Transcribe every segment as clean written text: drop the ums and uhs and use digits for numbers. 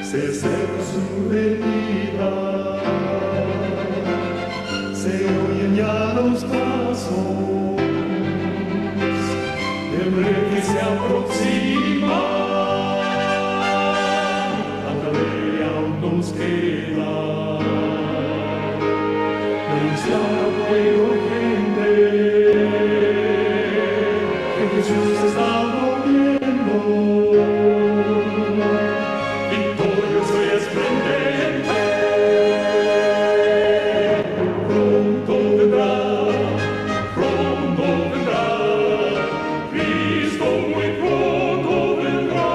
se acerca su venida, se oyen ya los pasos del rey que se aproxima. Tanta ley aún nos queda, anunciar a pueblo gente que Jesús está volviendo. Victorioso y esplendente, pronto vendrá, Cristo muy pronto vendrá,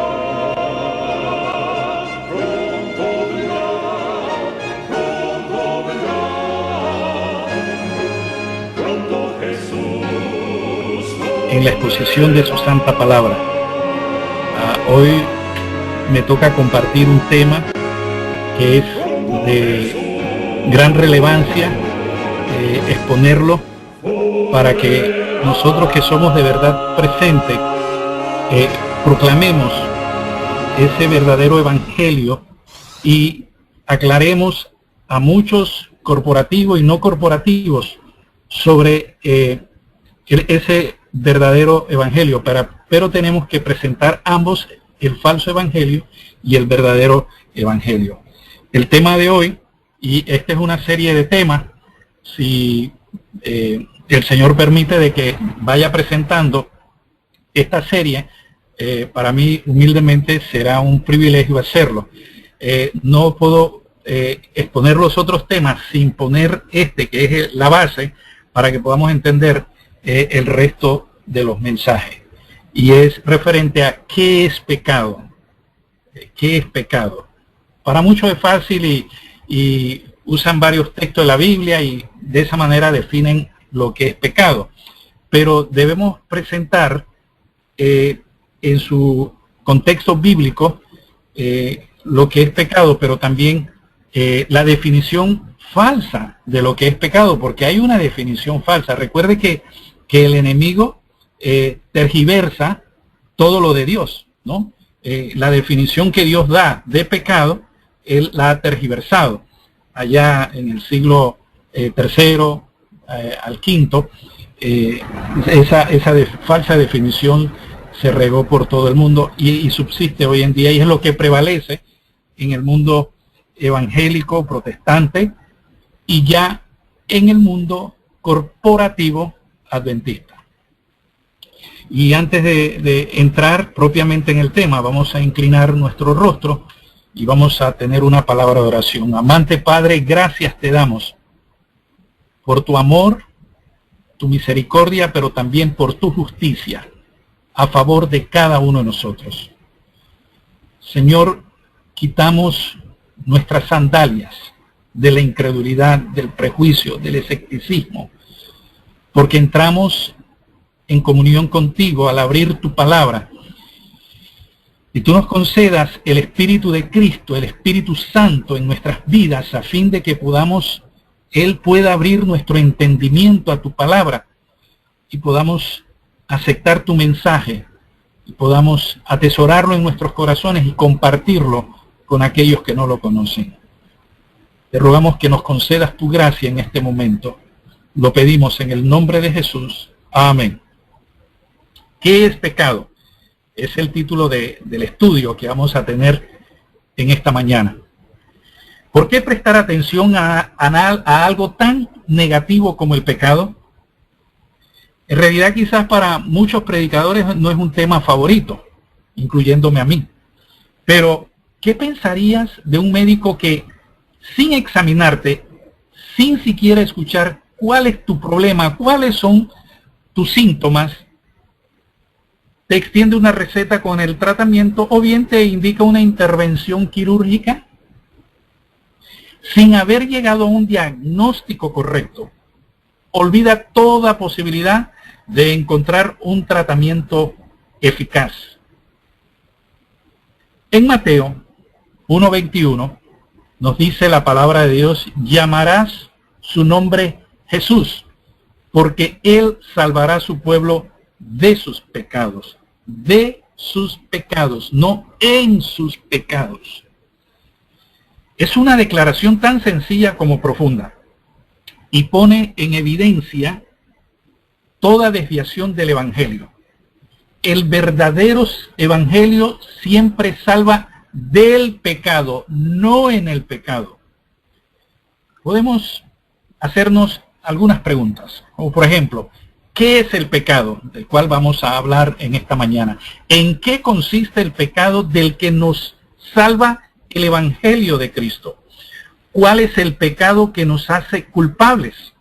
pronto Jesús. En la exposición de su santa palabra, hoy me toca compartir un tema que es de gran relevancia, exponerlo para que nosotros que somos de verdad presentes proclamemos ese verdadero evangelio y aclaremos a muchos corporativos y no corporativos sobre ese verdadero evangelio, pero tenemos que presentar ambos, el falso evangelio y el verdadero evangelio. El tema de hoy, y esta es una serie de temas, si el Señor permite de que vaya presentando esta serie, para mí humildemente será un privilegio hacerlo. No puedo exponer los otros temas sin poner este, que es la base, para que podamos entender el resto de los mensajes. Y es referente a qué es pecado. ¿Qué es pecado? Para muchos es fácil y usan varios textos de la Biblia y de esa manera definen lo que es pecado. Pero debemos presentar en su contexto bíblico lo que es pecado, pero también la definición falsa de lo que es pecado, porque hay una definición falsa. Recuerde que el enemigo tergiversa todo lo de Dios, ¿no? La definición que Dios da de pecado, Él la ha tergiversado. Allá en el siglo III al V, esa falsa definición se regó por todo el mundo y subsiste hoy en día, y es lo que prevalece en el mundo evangélico, protestante, y ya en el mundo corporativo adventista. Y antes de entrar propiamente en el tema, vamos a inclinar nuestro rostro y vamos a tener una palabra de oración. Amante Padre, gracias te damos por tu amor, tu misericordia, pero también por tu justicia a favor de cada uno de nosotros. Señor, quitamos nuestras sandalias de la incredulidad, del prejuicio, del escepticismo, porque entramos en comunión contigo al abrir tu palabra, y tú nos concedas el Espíritu de Cristo, el Espíritu Santo en nuestras vidas, a fin de que Él pueda abrir nuestro entendimiento a tu palabra y podamos aceptar tu mensaje y podamos atesorarlo en nuestros corazones y compartirlo con aquellos que no lo conocen. Te rogamos que nos concedas tu gracia en este momento. Lo pedimos en el nombre de Jesús. Amén. ¿Qué es pecado? Es el título del estudio que vamos a tener en esta mañana. ¿Por qué prestar atención a algo tan negativo como el pecado? En realidad quizás para muchos predicadores no es un tema favorito, incluyéndome a mí. Pero, ¿qué pensarías de un médico que, sin examinarte, sin siquiera escuchar cuál es tu problema, cuáles son tus síntomas, te extiende una receta con el tratamiento o bien te indica una intervención quirúrgica sin haber llegado a un diagnóstico correcto? Olvida toda posibilidad de encontrar un tratamiento eficaz. En Mateo 1:21 nos dice la palabra de Dios: llamarás su nombre Jesús, porque Él salvará a su pueblo de sus pecados, no en sus pecados. Es una declaración tan sencilla como profunda y pone en evidencia toda desviación del Evangelio. El verdadero Evangelio siempre salva del pecado, no en el pecado. Podemos hacernos algunas preguntas, como por ejemplo, ¿qué es el pecado del cual vamos a hablar en esta mañana? ¿En qué consiste el pecado del que nos salva el Evangelio de Cristo? ¿Cuál es el pecado que nos hace culpables?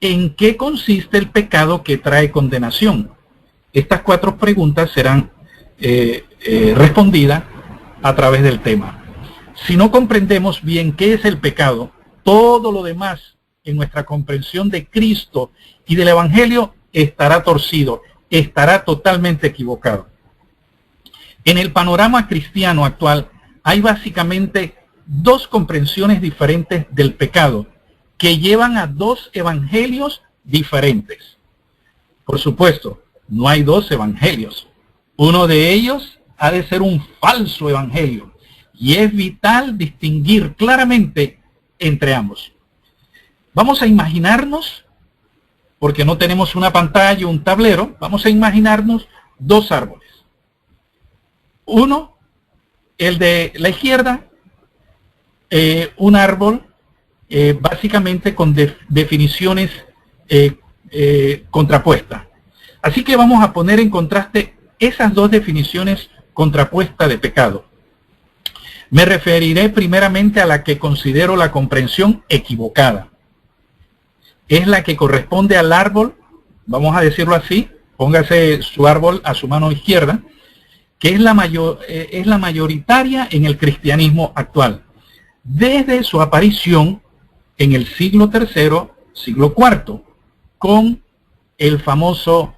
¿En qué consiste el pecado que trae condenación? Estas 4 preguntas serán respondidas a través del tema. Si no comprendemos bien qué es el pecado, todo lo demás en nuestra comprensión de Cristo y del Evangelio estará torcido, estará totalmente equivocado. En el panorama cristiano actual hay básicamente 2 comprensiones diferentes del pecado que llevan a 2 evangelios diferentes. Por supuesto, no hay 2 evangelios. Uno de ellos ha de ser un falso evangelio y es vital distinguir claramente entre ambos. Vamos a imaginarnos, porque no tenemos una pantalla o un tablero, vamos a imaginarnos 2 árboles. Uno, el de la izquierda, un árbol básicamente con definiciones contrapuestas. Así que vamos a poner en contraste esas 2 definiciones contrapuestas de pecado. Me referiré primeramente a la que considero la comprensión equivocada. Es la que corresponde al árbol, vamos a decirlo así, póngase su árbol a su mano izquierda, que es la mayoritaria en el cristianismo actual, desde su aparición en el siglo III, siglo IV, con el famoso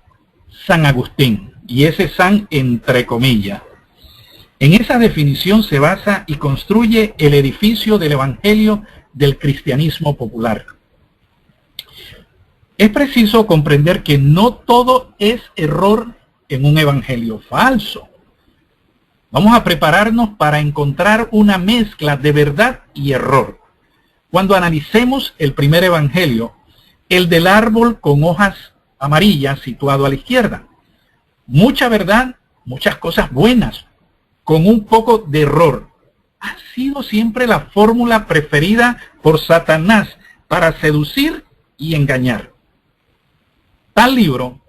San Agustín, y ese San entre comillas. En esa definición se basa y construye el edificio del Evangelio del cristianismo popular. Es preciso comprender que no todo es error en un evangelio falso. Vamos a prepararnos para encontrar una mezcla de verdad y error. Cuando analicemos el primer evangelio, el del árbol con hojas amarillas situado a la izquierda. Mucha verdad, muchas cosas buenas, con un poco de error. Ha sido siempre la fórmula preferida por Satanás para seducir y engañar. Tal libro,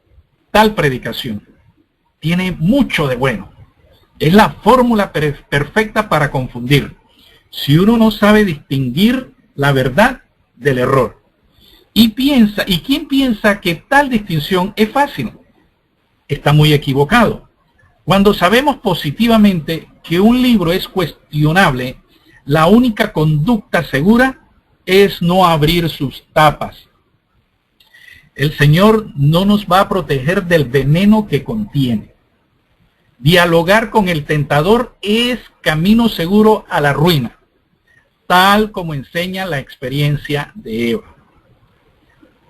tal predicación, tiene mucho de bueno. Es la fórmula perfecta para confundir, si uno no sabe distinguir la verdad del error. ¿Y quién piensa que tal distinción es fácil? Está muy equivocado. Cuando sabemos positivamente que un libro es cuestionable, la única conducta segura es no abrir sus tapas. El Señor no nos va a proteger del veneno que contiene. Dialogar con el tentador es camino seguro a la ruina, tal como enseña la experiencia de Eva.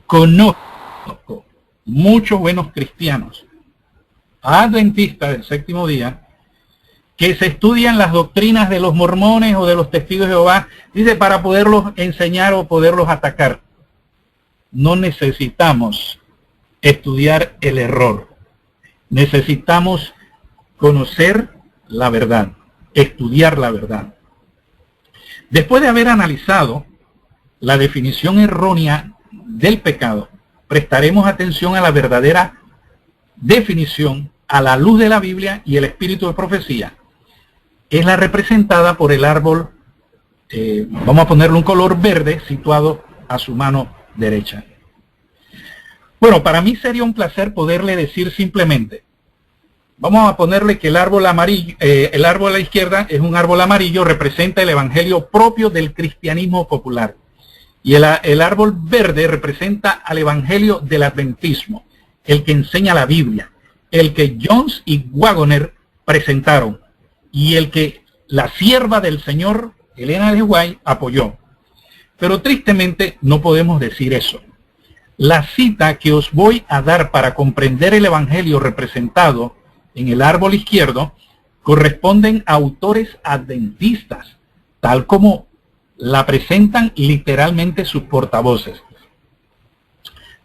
Conozco muchos buenos cristianos, adventistas del séptimo día, que se estudian las doctrinas de los mormones o de los testigos de Jehová, dice, para poderlos enseñar o poderlos atacar. No necesitamos estudiar el error. Necesitamos conocer la verdad, estudiar la verdad. Después de haber analizado la definición errónea del pecado, prestaremos atención a la verdadera definición a la luz de la Biblia y el espíritu de profecía. Es la representada por el árbol, vamos a ponerle un color verde situado a su mano derecha. Bueno, para mí sería un placer poderle decir simplemente, vamos a ponerle que el árbol amarillo, el árbol a la izquierda es un árbol amarillo, representa el evangelio propio del cristianismo popular. Y el árbol verde representa al evangelio del adventismo, el que enseña la Biblia, el que Jones y Waggoner presentaron, y el que la sierva del Señor, Elena de White, apoyó. Pero tristemente no podemos decir eso. La cita que os voy a dar para comprender el evangelio representado en el árbol izquierdo corresponden a autores adventistas, tal como la presentan literalmente sus portavoces.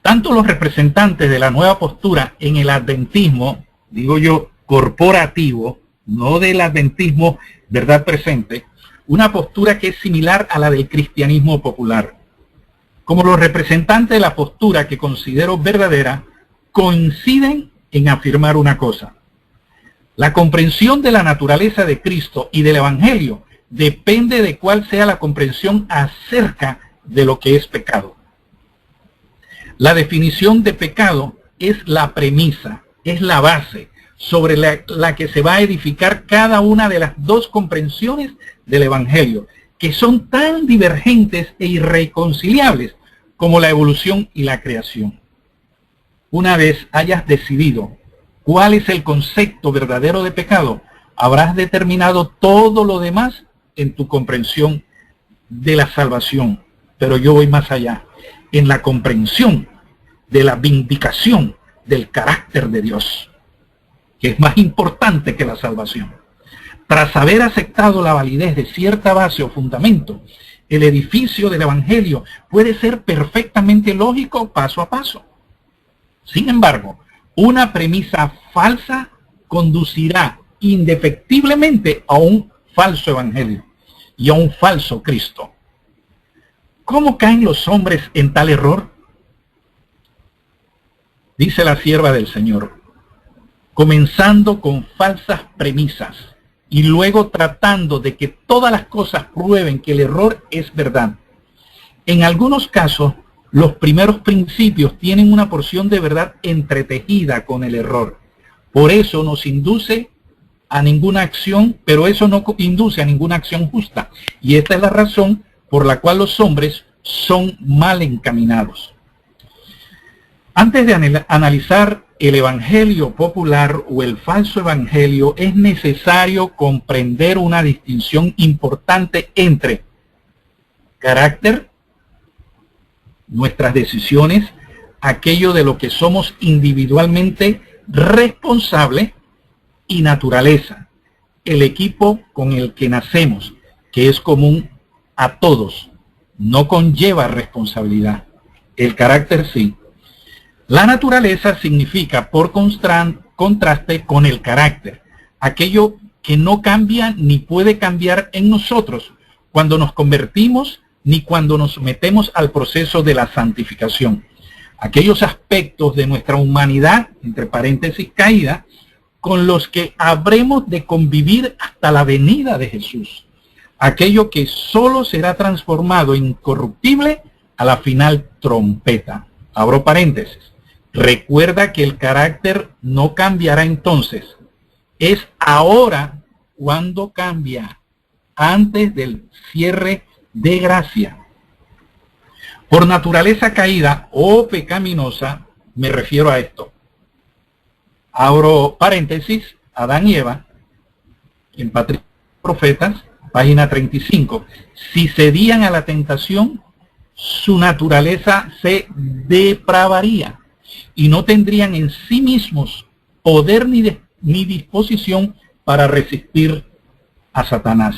Tanto los representantes de la nueva postura en el adventismo, digo yo, corporativo, no del adventismo verdad presente, una postura que es similar a la del cristianismo popular, como los representantes de la postura que considero verdadera, coinciden en afirmar una cosa: la comprensión de la naturaleza de Cristo y del Evangelio depende de cuál sea la comprensión acerca de lo que es pecado. La definición de pecado es la premisa, es la base sobre la que se va a edificar cada una de las dos comprensiones del Evangelio, que son tan divergentes e irreconciliables como la evolución y la creación. Una vez hayas decidido cuál es el concepto verdadero de pecado, habrás determinado todo lo demás en tu comprensión de la salvación. Pero yo voy más allá, en la comprensión de la vindicación del carácter de Dios, que es más importante que la salvación. Tras haber aceptado la validez de cierta base o fundamento, el edificio del Evangelio puede ser perfectamente lógico paso a paso. Sin embargo, una premisa falsa conducirá indefectiblemente a un falso Evangelio y a un falso Cristo. ¿Cómo caen los hombres en tal error? Dice la sierva del Señor: comenzando con falsas premisas y luego tratando de que todas las cosas prueben que el error es verdad. En algunos casos, los primeros principios tienen una porción de verdad entretejida con el error. Por eso nos induce a ninguna acción, pero eso no induce a ninguna acción justa. Y esta es la razón por la cual los hombres son mal encaminados. Antes de analizar el evangelio popular o el falso evangelio, es necesario comprender una distinción importante entre carácter, nuestras decisiones, aquello de lo que somos individualmente responsables, y naturaleza, el equipo con el que nacemos, que es común a todos, no conlleva responsabilidad. El carácter sí. La naturaleza significa, por contraste con el carácter, aquello que no cambia ni puede cambiar en nosotros cuando nos convertimos ni cuando nos metemos al proceso de la santificación. Aquellos aspectos de nuestra humanidad, entre paréntesis caída, con los que habremos de convivir hasta la venida de Jesús. Aquello que solo será transformado en incorruptible a la final trompeta. Abro paréntesis. Recuerda que el carácter no cambiará entonces. Es ahora cuando cambia, antes del cierre de gracia. Por naturaleza caída o pecaminosa, me refiero a esto. Abro paréntesis, Adán y Eva, en Patriarcas y Profetas, página 35. Si cedían a la tentación, su naturaleza se depravaría y no tendrían en sí mismos poder ni disposición para resistir a Satanás.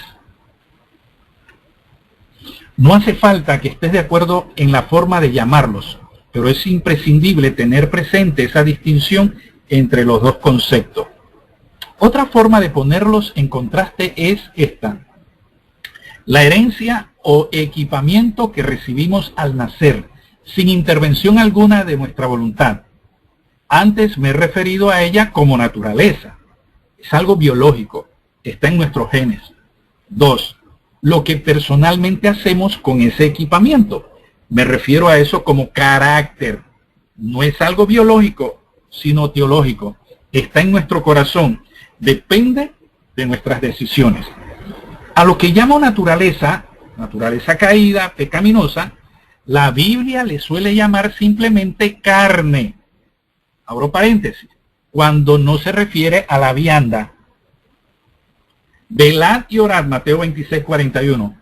No hace falta que estés de acuerdo en la forma de llamarlos, pero es imprescindible tener presente esa distinción entre los dos conceptos. Otra forma de ponerlos en contraste es esta: la herencia o equipamiento que recibimos al nacer, sin intervención alguna de nuestra voluntad. Antes me he referido a ella como naturaleza. Es algo biológico, está en nuestros genes. 2. Lo que personalmente hacemos con ese equipamiento. Me refiero a eso como carácter. No es algo biológico, sino teológico. Está en nuestro corazón. Depende de nuestras decisiones. A lo que llamo naturaleza caída, pecaminosa, la Biblia le suele llamar simplemente carne. Abro paréntesis, cuando no se refiere a la vianda. Velad y orad, Mateo 26, 41,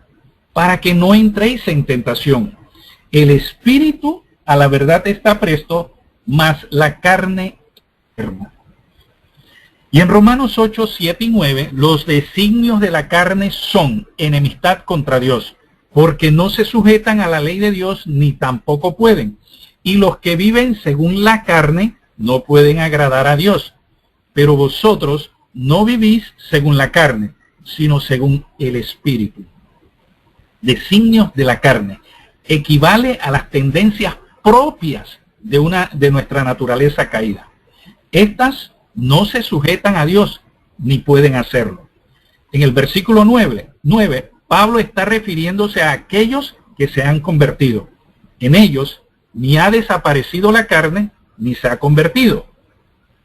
para que no entréis en tentación. El espíritu a la verdad está presto, mas la carne enferma. Y en Romanos 8, 7 y 9, los designios de la carne son enemistad contra Dios, porque no se sujetan a la ley de Dios ni tampoco pueden. Y los que viven según la carne no pueden agradar a Dios. Pero vosotros no vivís según la carne, sino según el Espíritu. Designios de la carne equivale a las tendencias propias de nuestra naturaleza caída. Estas no se sujetan a Dios, ni pueden hacerlo. En el versículo 9, Pablo está refiriéndose a aquellos que se han convertido. En ellos ni ha desaparecido la carne, ni se ha convertido.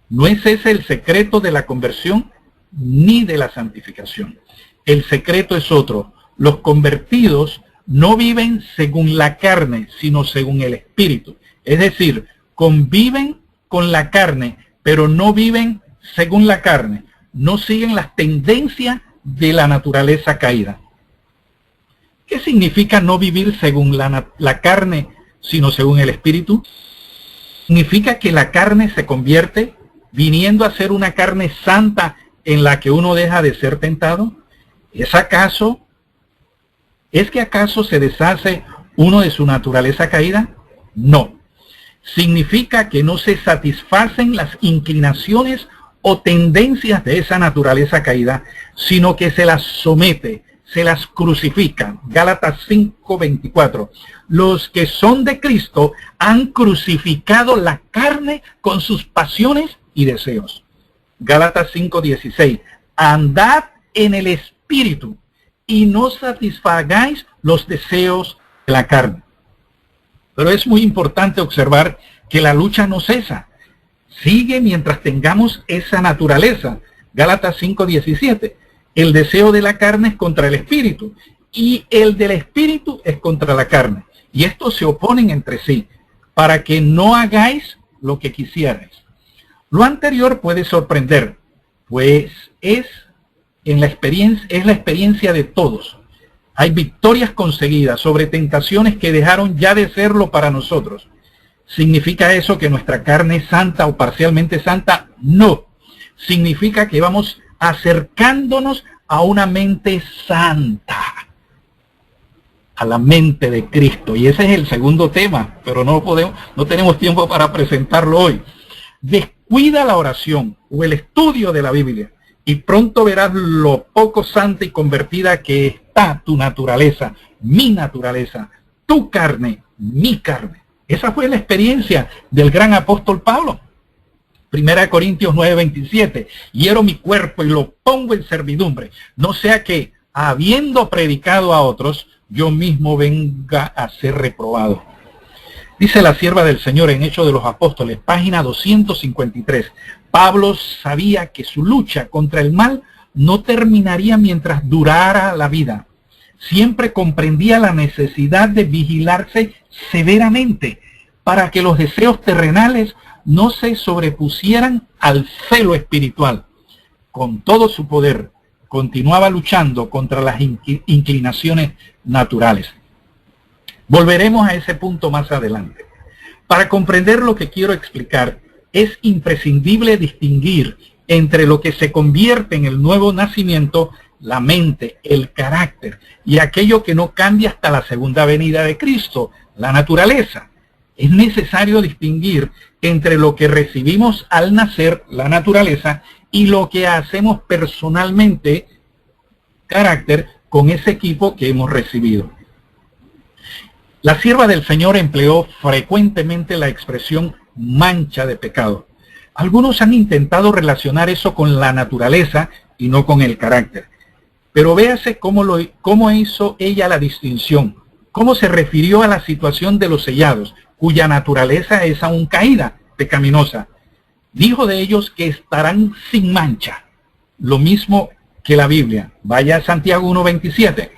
No es ese el secreto de la conversión, ni de la santificación. El secreto es otro. Los convertidos no viven según la carne, sino según el Espíritu. Es decir, conviven con la carne, pero no viven según la carne. No siguen las tendencias de la naturaleza caída. ¿Qué significa no vivir según la carne, sino según el Espíritu? Significa que la carne se convierte viniendo a ser una carne santa en la que uno deja de ser tentado. ¿Es que acaso se deshace uno de su naturaleza caída? No. Significa que no se satisfacen las inclinaciones o tendencias de esa naturaleza caída, sino que se las somete, se las crucifica. Gálatas 5:24. Los que son de Cristo han crucificado la carne con sus pasiones y deseos. Gálatas 5:16. Andad en el Espíritu y no satisfagáis los deseos de la carne. Pero es muy importante observar que la lucha no cesa. Sigue mientras tengamos esa naturaleza. Gálatas 5:17. El deseo de la carne es contra el Espíritu y el del Espíritu es contra la carne. Y estos se oponen entre sí para que no hagáis lo que quisierais. Lo anterior puede sorprender, pues es la experiencia de todos. Hay victorias conseguidas sobre tentaciones que dejaron ya de serlo para nosotros. ¿Significa eso que nuestra carne es santa o parcialmente santa? No. Significa que vamos acercándonos a una mente santa, a la mente de Cristo. Y ese es el segundo tema, pero no tenemos tiempo para presentarlo hoy. Descuida la oración o el estudio de la Biblia y pronto verás lo poco santa y convertida que está tu naturaleza, mi naturaleza, tu carne, mi carne. Esa fue la experiencia del gran apóstol Pablo. 1 Corintios 9:27. Hiero mi cuerpo y lo pongo en servidumbre, no sea que, habiendo predicado a otros, yo mismo venga a ser reprobado. Dice la sierva del Señor en Hechos de los Apóstoles, página 253. Pablo sabía que su lucha contra el mal no terminaría mientras durara la vida. Siempre comprendía la necesidad de vigilarse severamente para que los deseos terrenales no se sobrepusieran al celo espiritual. Con todo su poder, continuaba luchando contra las inclinaciones naturales. Volveremos a ese punto más adelante. Para comprender lo que quiero explicar, es imprescindible distinguir entre lo que se convierte en el nuevo nacimiento, la mente, el carácter, y aquello que no cambia hasta la segunda venida de Cristo, la naturaleza. Es necesario distinguir entre lo que recibimos al nacer, la naturaleza, y lo que hacemos personalmente, carácter, con ese equipo que hemos recibido. La sierva del Señor empleó frecuentemente la expresión mancha de pecado. Algunos han intentado relacionar eso con la naturaleza y no con el carácter. Pero véase cómo hizo ella la distinción, cómo se refirió a la situación de los sellados, cuya naturaleza es aún caída, pecaminosa. Dijo de ellos que estarán sin mancha, lo mismo que la Biblia. Vaya a Santiago 1:27.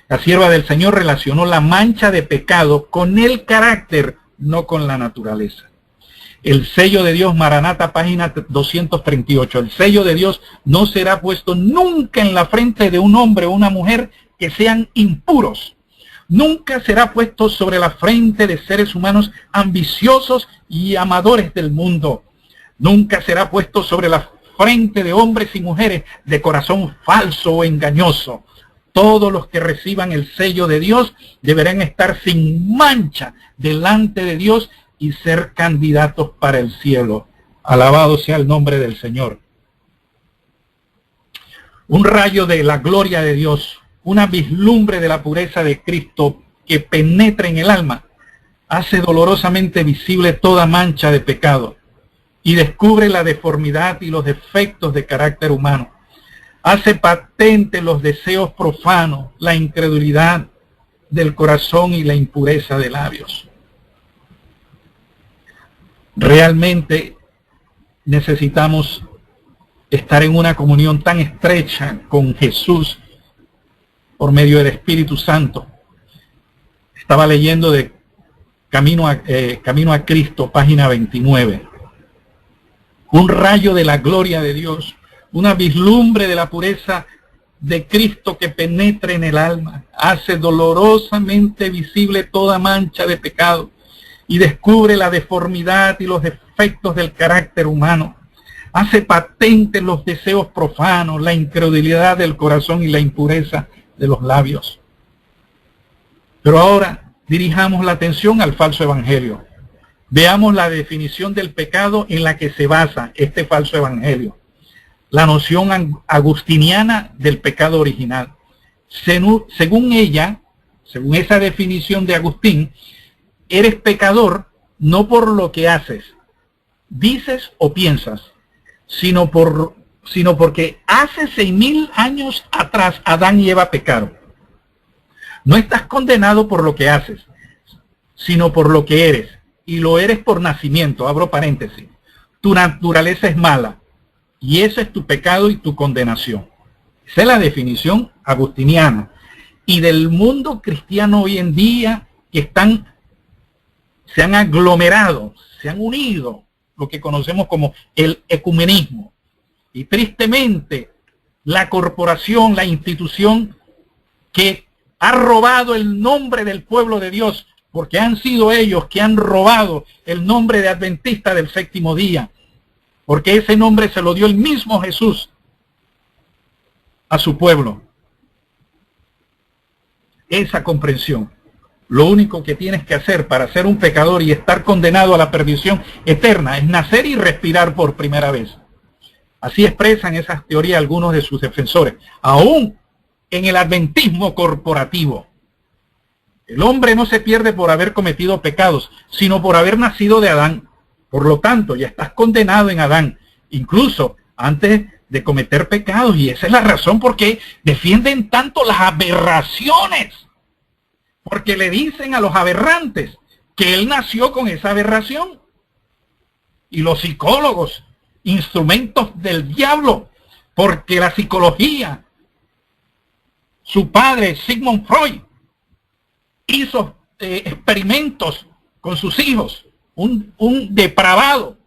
La sierva del Señor relacionó la mancha de pecado con el carácter, no con la naturaleza. El sello de Dios, Maranata, página 238. El sello de Dios no será puesto nunca en la frente de un hombre o una mujer que sean impuros. Nunca será puesto sobre la frente de seres humanos ambiciosos y amadores del mundo. Nunca será puesto sobre la frente de hombres y mujeres de corazón falso o engañoso. Todos los que reciban el sello de Dios deberán estar sin mancha delante de Dios y ser candidatos para el cielo. Alabado sea el nombre del Señor. Un rayo de la gloria de Dios, una vislumbre de la pureza de Cristo que penetra en el alma, hace dolorosamente visible toda mancha de pecado y descubre la deformidad y los defectos de carácter humano. Hace patente los deseos profanos, la incredulidad del corazón y la impureza de labios. Realmente necesitamos estar en una comunión tan estrecha con Jesús por medio del Espíritu Santo. Estaba leyendo de Camino a Cristo, página 29. Un rayo de la gloria de Dios, una vislumbre de la pureza de Cristo que penetra en el alma, hace dolorosamente visible toda mancha de pecado y descubre la deformidad y los defectos del carácter humano. Hace patente los deseos profanos, la incredulidad del corazón y la impureza de los labios. Pero ahora dirijamos la atención al falso evangelio. Veamos la definición del pecado en la que se basa este falso evangelio. La noción agustiniana del pecado original. Según ella, según esa definición de Agustín, eres pecador no por lo que haces, dices o piensas, sino porque hace 6.000 años atrás Adán y Eva pecaron. No estás condenado por lo que haces, sino por lo que eres, y lo eres por nacimiento, abro paréntesis. Tu naturaleza es mala, y eso es tu pecado y tu condenación. Esa es la definición agustiniana. Y del mundo cristiano hoy en día, que se han aglomerado, se han unido, lo que conocemos como el ecumenismo. Y tristemente, la corporación, la institución que ha robado el nombre del pueblo de Dios, porque han sido ellos que han robado el nombre de adventista del séptimo día, porque ese nombre se lo dio el mismo Jesús a su pueblo. Esa comprensión. Lo único que tienes que hacer para ser un pecador y estar condenado a la perdición eterna es nacer y respirar por primera vez. Así expresan esas teorías algunos de sus defensores. Aún en el adventismo corporativo, el hombre no se pierde por haber cometido pecados, sino por haber nacido de Adán. Por lo tanto, ya estás condenado en Adán, incluso antes de cometer pecados. Y esa es la razón por qué defienden tanto las aberraciones. Porque le dicen a los aberrantes que él nació con esa aberración. Y los psicólogos, instrumentos del diablo, porque la psicología, su padre Sigmund Freud, hizo experimentos con sus hijos, un depravado.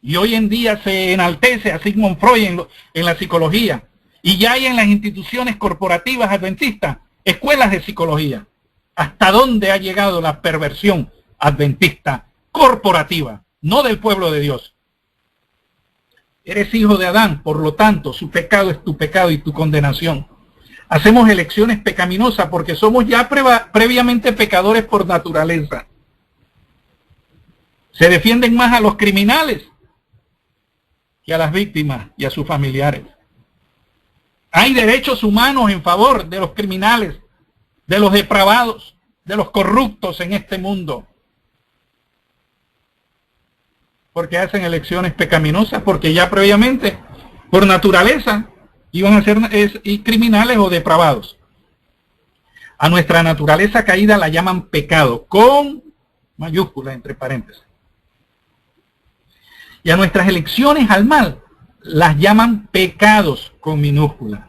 Y hoy en día se enaltece a Sigmund Freud en la psicología. Y ya hay en las instituciones corporativas adventistas escuelas de psicología. ¿Hasta dónde ha llegado la perversión adventista corporativa, no del pueblo de Dios? Eres hijo de Adán, por lo tanto, su pecado es tu pecado y tu condenación. Hacemos elecciones pecaminosas porque somos ya previamente pecadores por naturaleza. Se defienden más a los criminales que a las víctimas y a sus familiares. Hay derechos humanos en favor de los criminales, de los depravados, de los corruptos en este mundo. Porque hacen elecciones pecaminosas, porque ya previamente, por naturaleza, iban a ser criminales o depravados. A nuestra naturaleza caída la llaman pecado, con mayúscula entre paréntesis. Y a nuestras elecciones al mal las llaman pecados, con minúscula.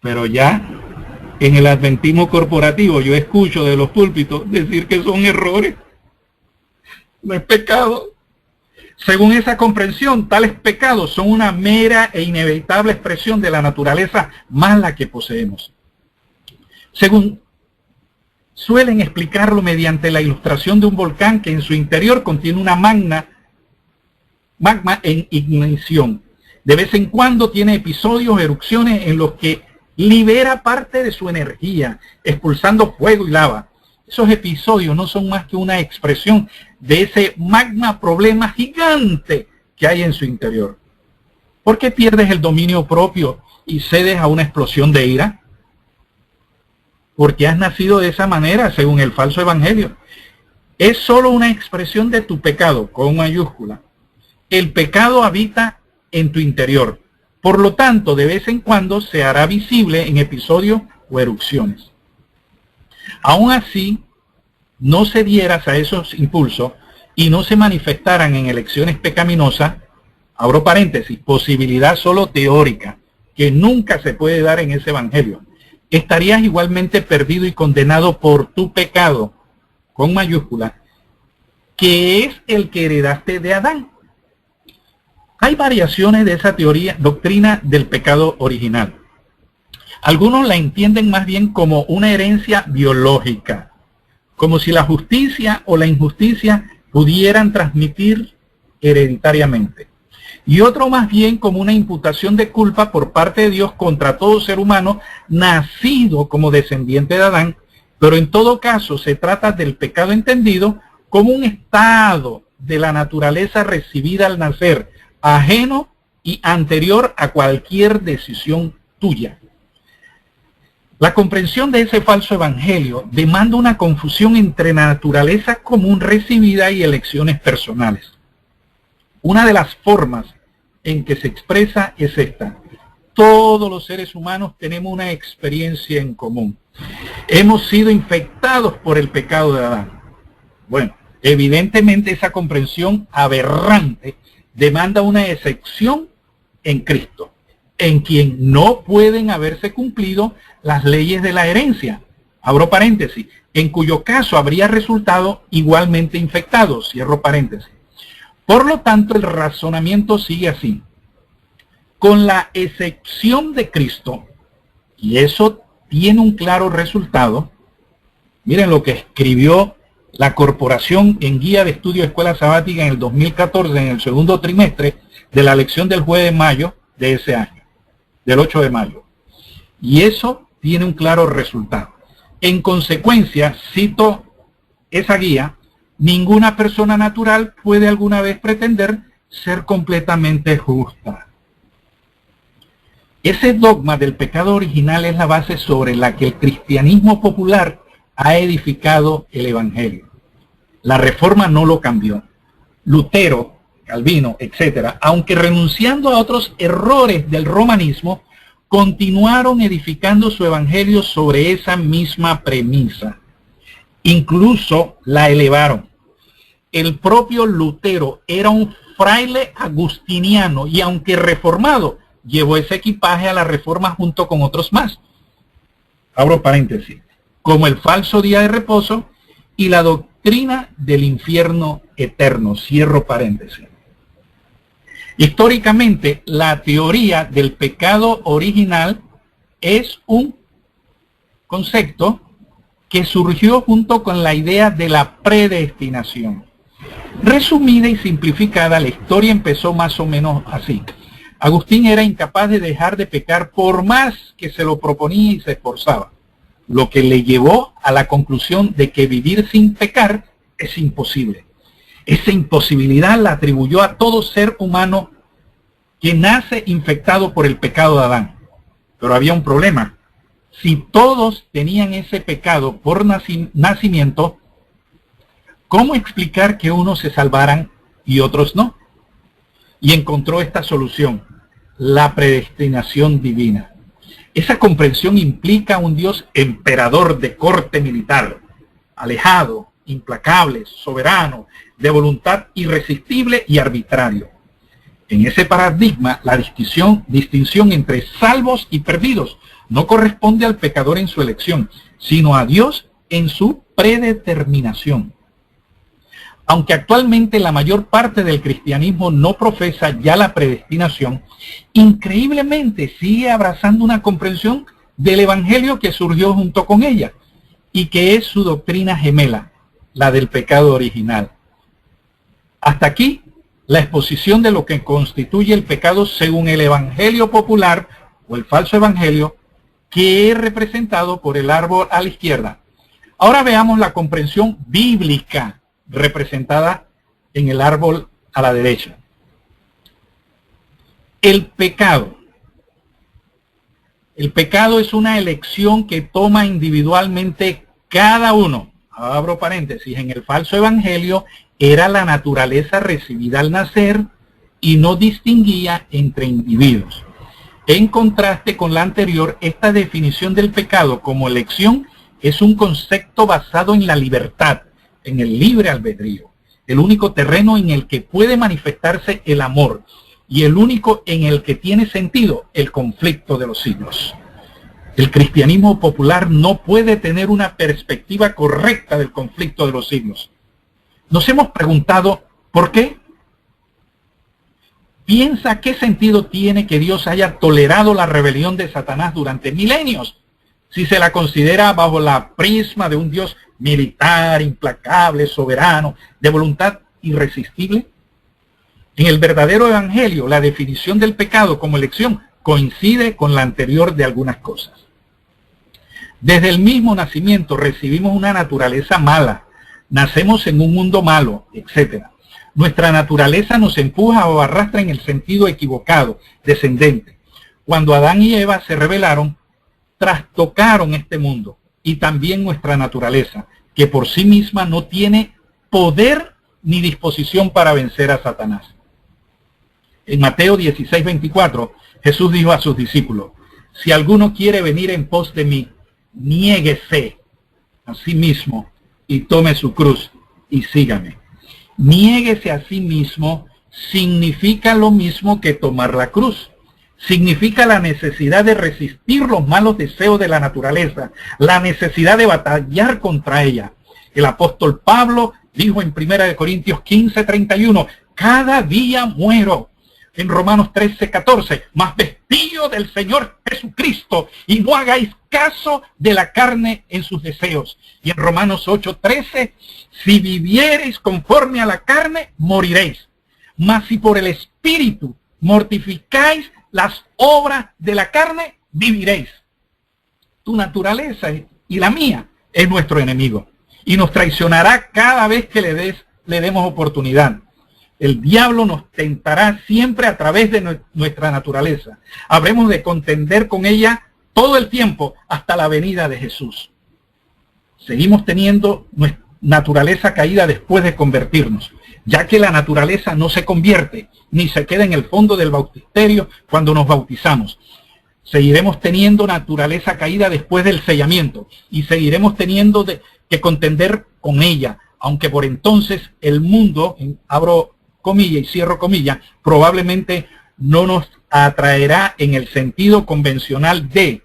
Pero ya en el adventismo corporativo yo escucho de los púlpitos decir que son errores. No es pecado. Según esa comprensión, tales pecados son una mera e inevitable expresión de la naturaleza mala que poseemos. Según suelen explicarlo mediante la ilustración de un volcán que en su interior contiene una magma en ignición. De vez en cuando tiene episodios, erupciones en los que libera parte de su energía, expulsando fuego y lava. Esos episodios no son más que una expresión de ese magma problema gigante que hay en su interior. ¿Por qué pierdes el dominio propio y cedes a una explosión de ira? Porque has nacido de esa manera, según el falso evangelio. Es solo una expresión de tu pecado, con mayúscula. El pecado habita en tu interior. Por lo tanto, de vez en cuando se hará visible en episodios o erupciones. Aún así, no cedieras a esos impulsos y no se manifestaran en elecciones pecaminosas, abro paréntesis, posibilidad solo teórica, que nunca se puede dar en ese evangelio. Estarías igualmente perdido y condenado por tu pecado, con mayúscula, que es el que heredaste de Adán. Hay variaciones de esa doctrina del pecado original. Algunos la entienden más bien como una herencia biológica, como si la justicia o la injusticia pudieran transmitir hereditariamente. Y otro más bien como una imputación de culpa por parte de Dios contra todo ser humano nacido como descendiente de Adán, pero en todo caso se trata del pecado entendido como un estado de la naturaleza recibida al nacer, ajeno y anterior a cualquier decisión tuya. La comprensión de ese falso evangelio demanda una confusión entre naturaleza común recibida y elecciones personales. Una de las formas en que se expresa es esta. Todos los seres humanos tenemos una experiencia en común. Hemos sido infectados por el pecado de Adán. Bueno, evidentemente esa comprensión aberrante demanda una excepción en Cristo, en quien no pueden haberse cumplido las leyes de la herencia. Abro paréntesis, en cuyo caso habría resultado igualmente infectado, cierro paréntesis. Por lo tanto, el razonamiento sigue así. Con la excepción de Cristo, y eso tiene un claro resultado, miren lo que escribió la Corporación en Guía de Estudio de Escuela Sabática en el 2014, en el segundo trimestre de la lección del jueves de mayo de ese año, del 8 de mayo. Y eso tiene un claro resultado. En consecuencia, cito esa guía, ninguna persona natural puede alguna vez pretender ser completamente justa. Ese dogma del pecado original es la base sobre la que el cristianismo popular ha edificado el evangelio. La reforma no lo cambió. Lutero, Calvino, etcétera, aunque renunciando a otros errores del romanismo, continuaron edificando su evangelio sobre esa misma premisa. Incluso la elevaron. El propio Lutero era un fraile agustiniano y aunque reformado, llevó ese equipaje a la reforma junto con otros más. Abro paréntesis. Como el falso día de reposo y la doctrina del infierno eterno. Cierro paréntesis. Históricamente, la teoría del pecado original es un concepto que surgió junto con la idea de la predestinación. Resumida y simplificada, la historia empezó más o menos así. Agustín era incapaz de dejar de pecar por más que se lo proponía y se esforzaba, lo que le llevó a la conclusión de que vivir sin pecar es imposible. Esa imposibilidad la atribuyó a todo ser humano que nace infectado por el pecado de Adán. Pero había un problema. Si todos tenían ese pecado por nacimiento, ¿cómo explicar que unos se salvaran y otros no? Y encontró esta solución, la predestinación divina. Esa comprensión implica un Dios emperador de corte militar, alejado, implacable, soberano, de voluntad irresistible y arbitrario. En ese paradigma, la distinción entre salvos y perdidos no corresponde al pecador en su elección, sino a Dios en su predeterminación. Aunque actualmente la mayor parte del cristianismo no profesa ya la predestinación, increíblemente sigue abrazando una comprensión del evangelio que surgió junto con ella y que es su doctrina gemela, la del pecado original. Hasta aquí la exposición de lo que constituye el pecado según el evangelio popular o el falso evangelio, que es representado por el árbol a la izquierda. Ahora veamos la comprensión bíblica representada en el árbol a la derecha. El pecado. El pecado es una elección que toma individualmente cada uno. Abro paréntesis, en el falso evangelio era la naturaleza recibida al nacer y no distinguía entre individuos. En contraste con la anterior, esta definición del pecado como elección es un concepto basado en la libertad, en el libre albedrío, el único terreno en el que puede manifestarse el amor y el único en el que tiene sentido el conflicto de los siglos. El cristianismo popular no puede tener una perspectiva correcta del conflicto de los siglos. Nos hemos preguntado, ¿por qué? Piensa qué sentido tiene que Dios haya tolerado la rebelión de Satanás durante milenios, si se la considera bajo la prisma de un Dios militar, implacable, soberano, de voluntad irresistible. En el verdadero evangelio, la definición del pecado como elección coincide con la anterior de algunas cosas. Desde el mismo nacimiento recibimos una naturaleza mala, nacemos en un mundo malo, etc. Nuestra naturaleza nos empuja o arrastra en el sentido equivocado, descendente. Cuando Adán y Eva se rebelaron, trastocaron este mundo y también nuestra naturaleza, que por sí misma no tiene poder ni disposición para vencer a Satanás. En Mateo 16:24, Jesús dijo a sus discípulos, si alguno quiere venir en pos de mí, niéguese a sí mismo y tome su cruz y sígame. Niéguese a sí mismo significa lo mismo que tomar la cruz. Significa la necesidad de resistir los malos deseos de la naturaleza, la necesidad de batallar contra ella. El apóstol Pablo dijo en 1 Corintios 15:31, cada día muero. En Romanos 13:14, mas vestíos del Señor Jesucristo y no hagáis caso de la carne en sus deseos. Y en Romanos 8:13, si viviereis conforme a la carne, moriréis. Mas si por el Espíritu mortificáis las obras de la carne, viviréis. Tu naturaleza y la mía es nuestro enemigo y nos traicionará cada vez que le demos oportunidad. El diablo nos tentará siempre a través de nuestra naturaleza. Habremos de contender con ella todo el tiempo hasta la venida de Jesús. Seguimos teniendo nuestra naturaleza caída después de convertirnos, ya que la naturaleza no se convierte ni se queda en el fondo del bautisterio cuando nos bautizamos. Seguiremos teniendo naturaleza caída después del sellamiento y seguiremos teniendo que contender con ella, aunque por entonces el mundo, abro comilla y cierro comilla, probablemente no nos atraerá en el sentido convencional de,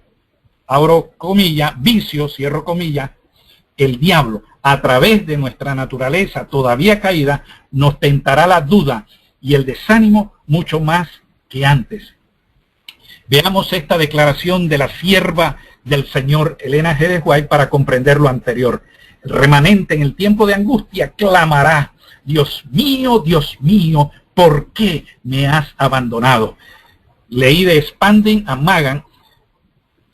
abro comilla, vicio, cierro comilla, el diablo, a través de nuestra naturaleza todavía caída, nos tentará la duda y el desánimo mucho más que antes. Veamos esta declaración de la sierva del Señor, Elena G. de White, para comprender lo anterior. El remanente en el tiempo de angustia clamará, Dios mío, ¿por qué me has abandonado? Leí de Spalding a Magan,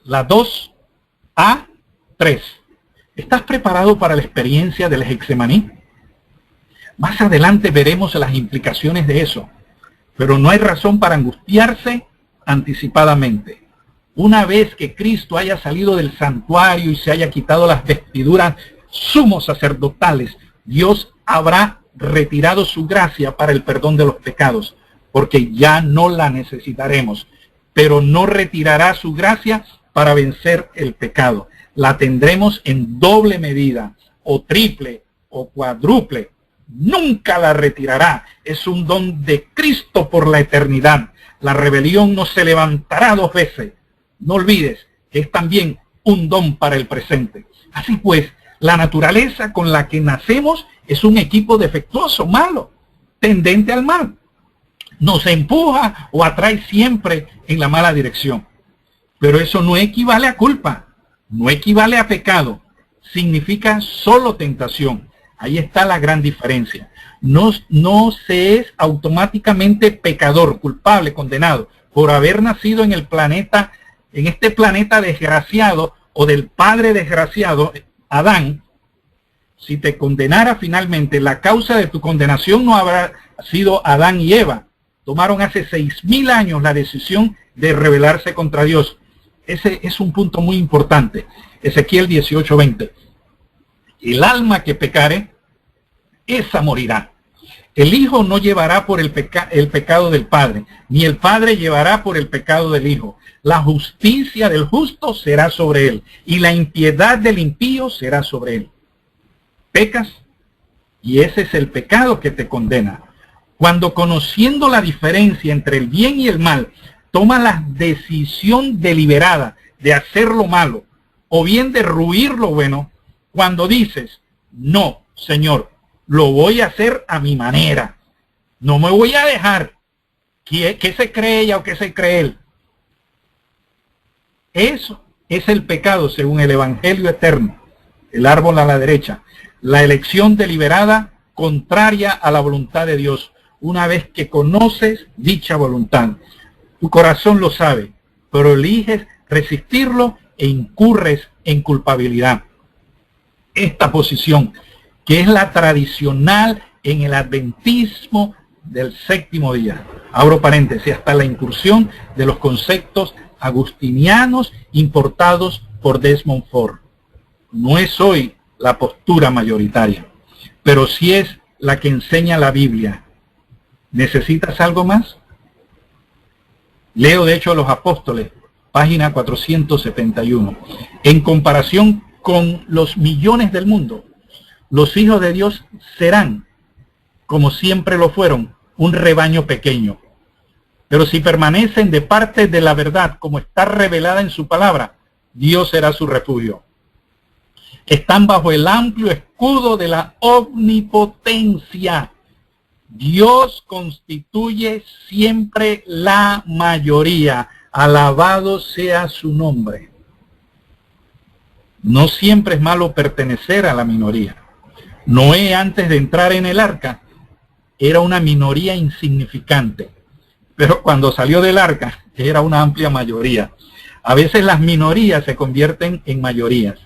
la 2a-3. ¿Estás preparado para la experiencia del Getsemaní? Más adelante veremos las implicaciones de eso, pero no hay razón para angustiarse anticipadamente. Una vez que Cristo haya salido del santuario y se haya quitado las vestiduras sumos sacerdotales, Dios habrá retirado su gracia para el perdón de los pecados, porque ya no la necesitaremos, pero no retirará su gracia para vencer el pecado. La tendremos en doble medida, o triple, o cuádruple. Nunca la retirará. Es un don de Cristo por la eternidad. La rebelión no se levantará dos veces. No olvides que es también un don para el presente. Así pues, la naturaleza con la que nacemos es un equipo defectuoso, malo, tendente al mal. Nos empuja o atrae siempre en la mala dirección. Pero eso no equivale a culpa, no equivale a pecado. Significa solo tentación. Ahí está la gran diferencia. No se es automáticamente pecador, culpable, condenado, por haber nacido en el planeta, en este planeta desgraciado, o del padre desgraciado, Adán. Si te condenara finalmente, la causa de tu condenación no habrá sido Adán y Eva. Tomaron hace 6.000 años la decisión de rebelarse contra Dios. Ese es un punto muy importante. Ezequiel 18:20. El alma que pecare, esa morirá. El Hijo no llevará por el pecado del Padre, ni el Padre llevará por el pecado del Hijo. La justicia del justo será sobre él, y la impiedad del impío será sobre él. Pecas, y ese es el pecado que te condena. Cuando, conociendo la diferencia entre el bien y el mal, tomas la decisión deliberada de hacer lo malo, o bien de ruir lo bueno, cuando dices, no, Señor, lo voy a hacer a mi manera, no me voy a dejar, ¿qué se cree ella o qué se cree él? Eso es el pecado según el Evangelio eterno, el árbol a la derecha, la elección deliberada contraria a la voluntad de Dios. Una vez que conoces dicha voluntad, tu corazón lo sabe, pero eliges resistirlo e incurres en culpabilidad. Esta posición, que es la tradicional en el adventismo del séptimo día, abro paréntesis, hasta la incursión de los conceptos agustinianos importados por Desmond Ford. No es hoy la postura mayoritaria, pero sí es la que enseña la Biblia. ¿Necesitas algo más? Leo de hecho los Apóstoles, página 471. En comparación con los millones del mundo, los hijos de Dios serán, como siempre lo fueron, un rebaño pequeño. Pero si permanecen de parte de la verdad, como está revelada en su palabra, Dios será su refugio. Están bajo el amplio escudo de la omnipotencia. Dios constituye siempre la mayoría. Alabado sea su nombre. No siempre es malo pertenecer a la minoría. Noé, antes de entrar en el arca, era una minoría insignificante. Pero cuando salió del arca, era una amplia mayoría. A veces las minorías se convierten en mayorías.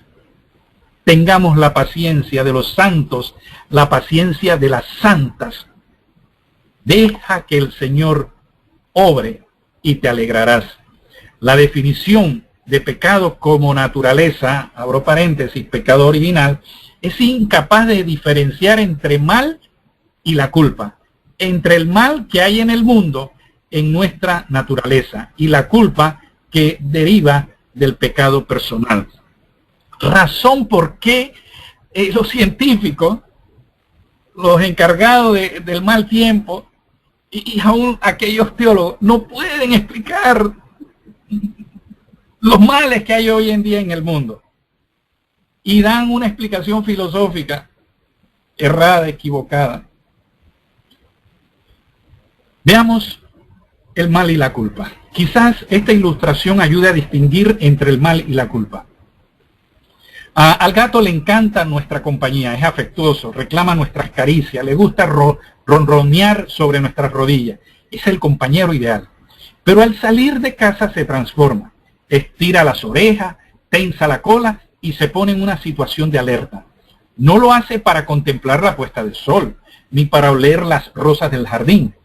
Tengamos la paciencia de los santos, la paciencia de las santas. Deja que el Señor obre y te alegrarás. La definición de pecado como naturaleza, abro paréntesis, pecado original, es incapaz de diferenciar entre mal y la culpa, entre el mal que hay en el mundo, en nuestra naturaleza, y la culpa que deriva del pecado personal. Razón por qué los científicos, los encargados del mal tiempo, y aún aquellos teólogos, no pueden explicar los males que hay hoy en día en el mundo. Y dan una explicación filosófica errada, equivocada. Veamos el mal y la culpa. Quizás esta ilustración ayude a distinguir entre el mal y la culpa. Al gato le encanta nuestra compañía, es afectuoso, reclama nuestras caricias, le gusta ronronear sobre nuestras rodillas. Es el compañero ideal. Pero al salir de casa se transforma. Estira las orejas, tensa la cola y se pone en una situación de alerta. No lo hace para contemplar la puesta del sol, ni para oler las rosas del jardín.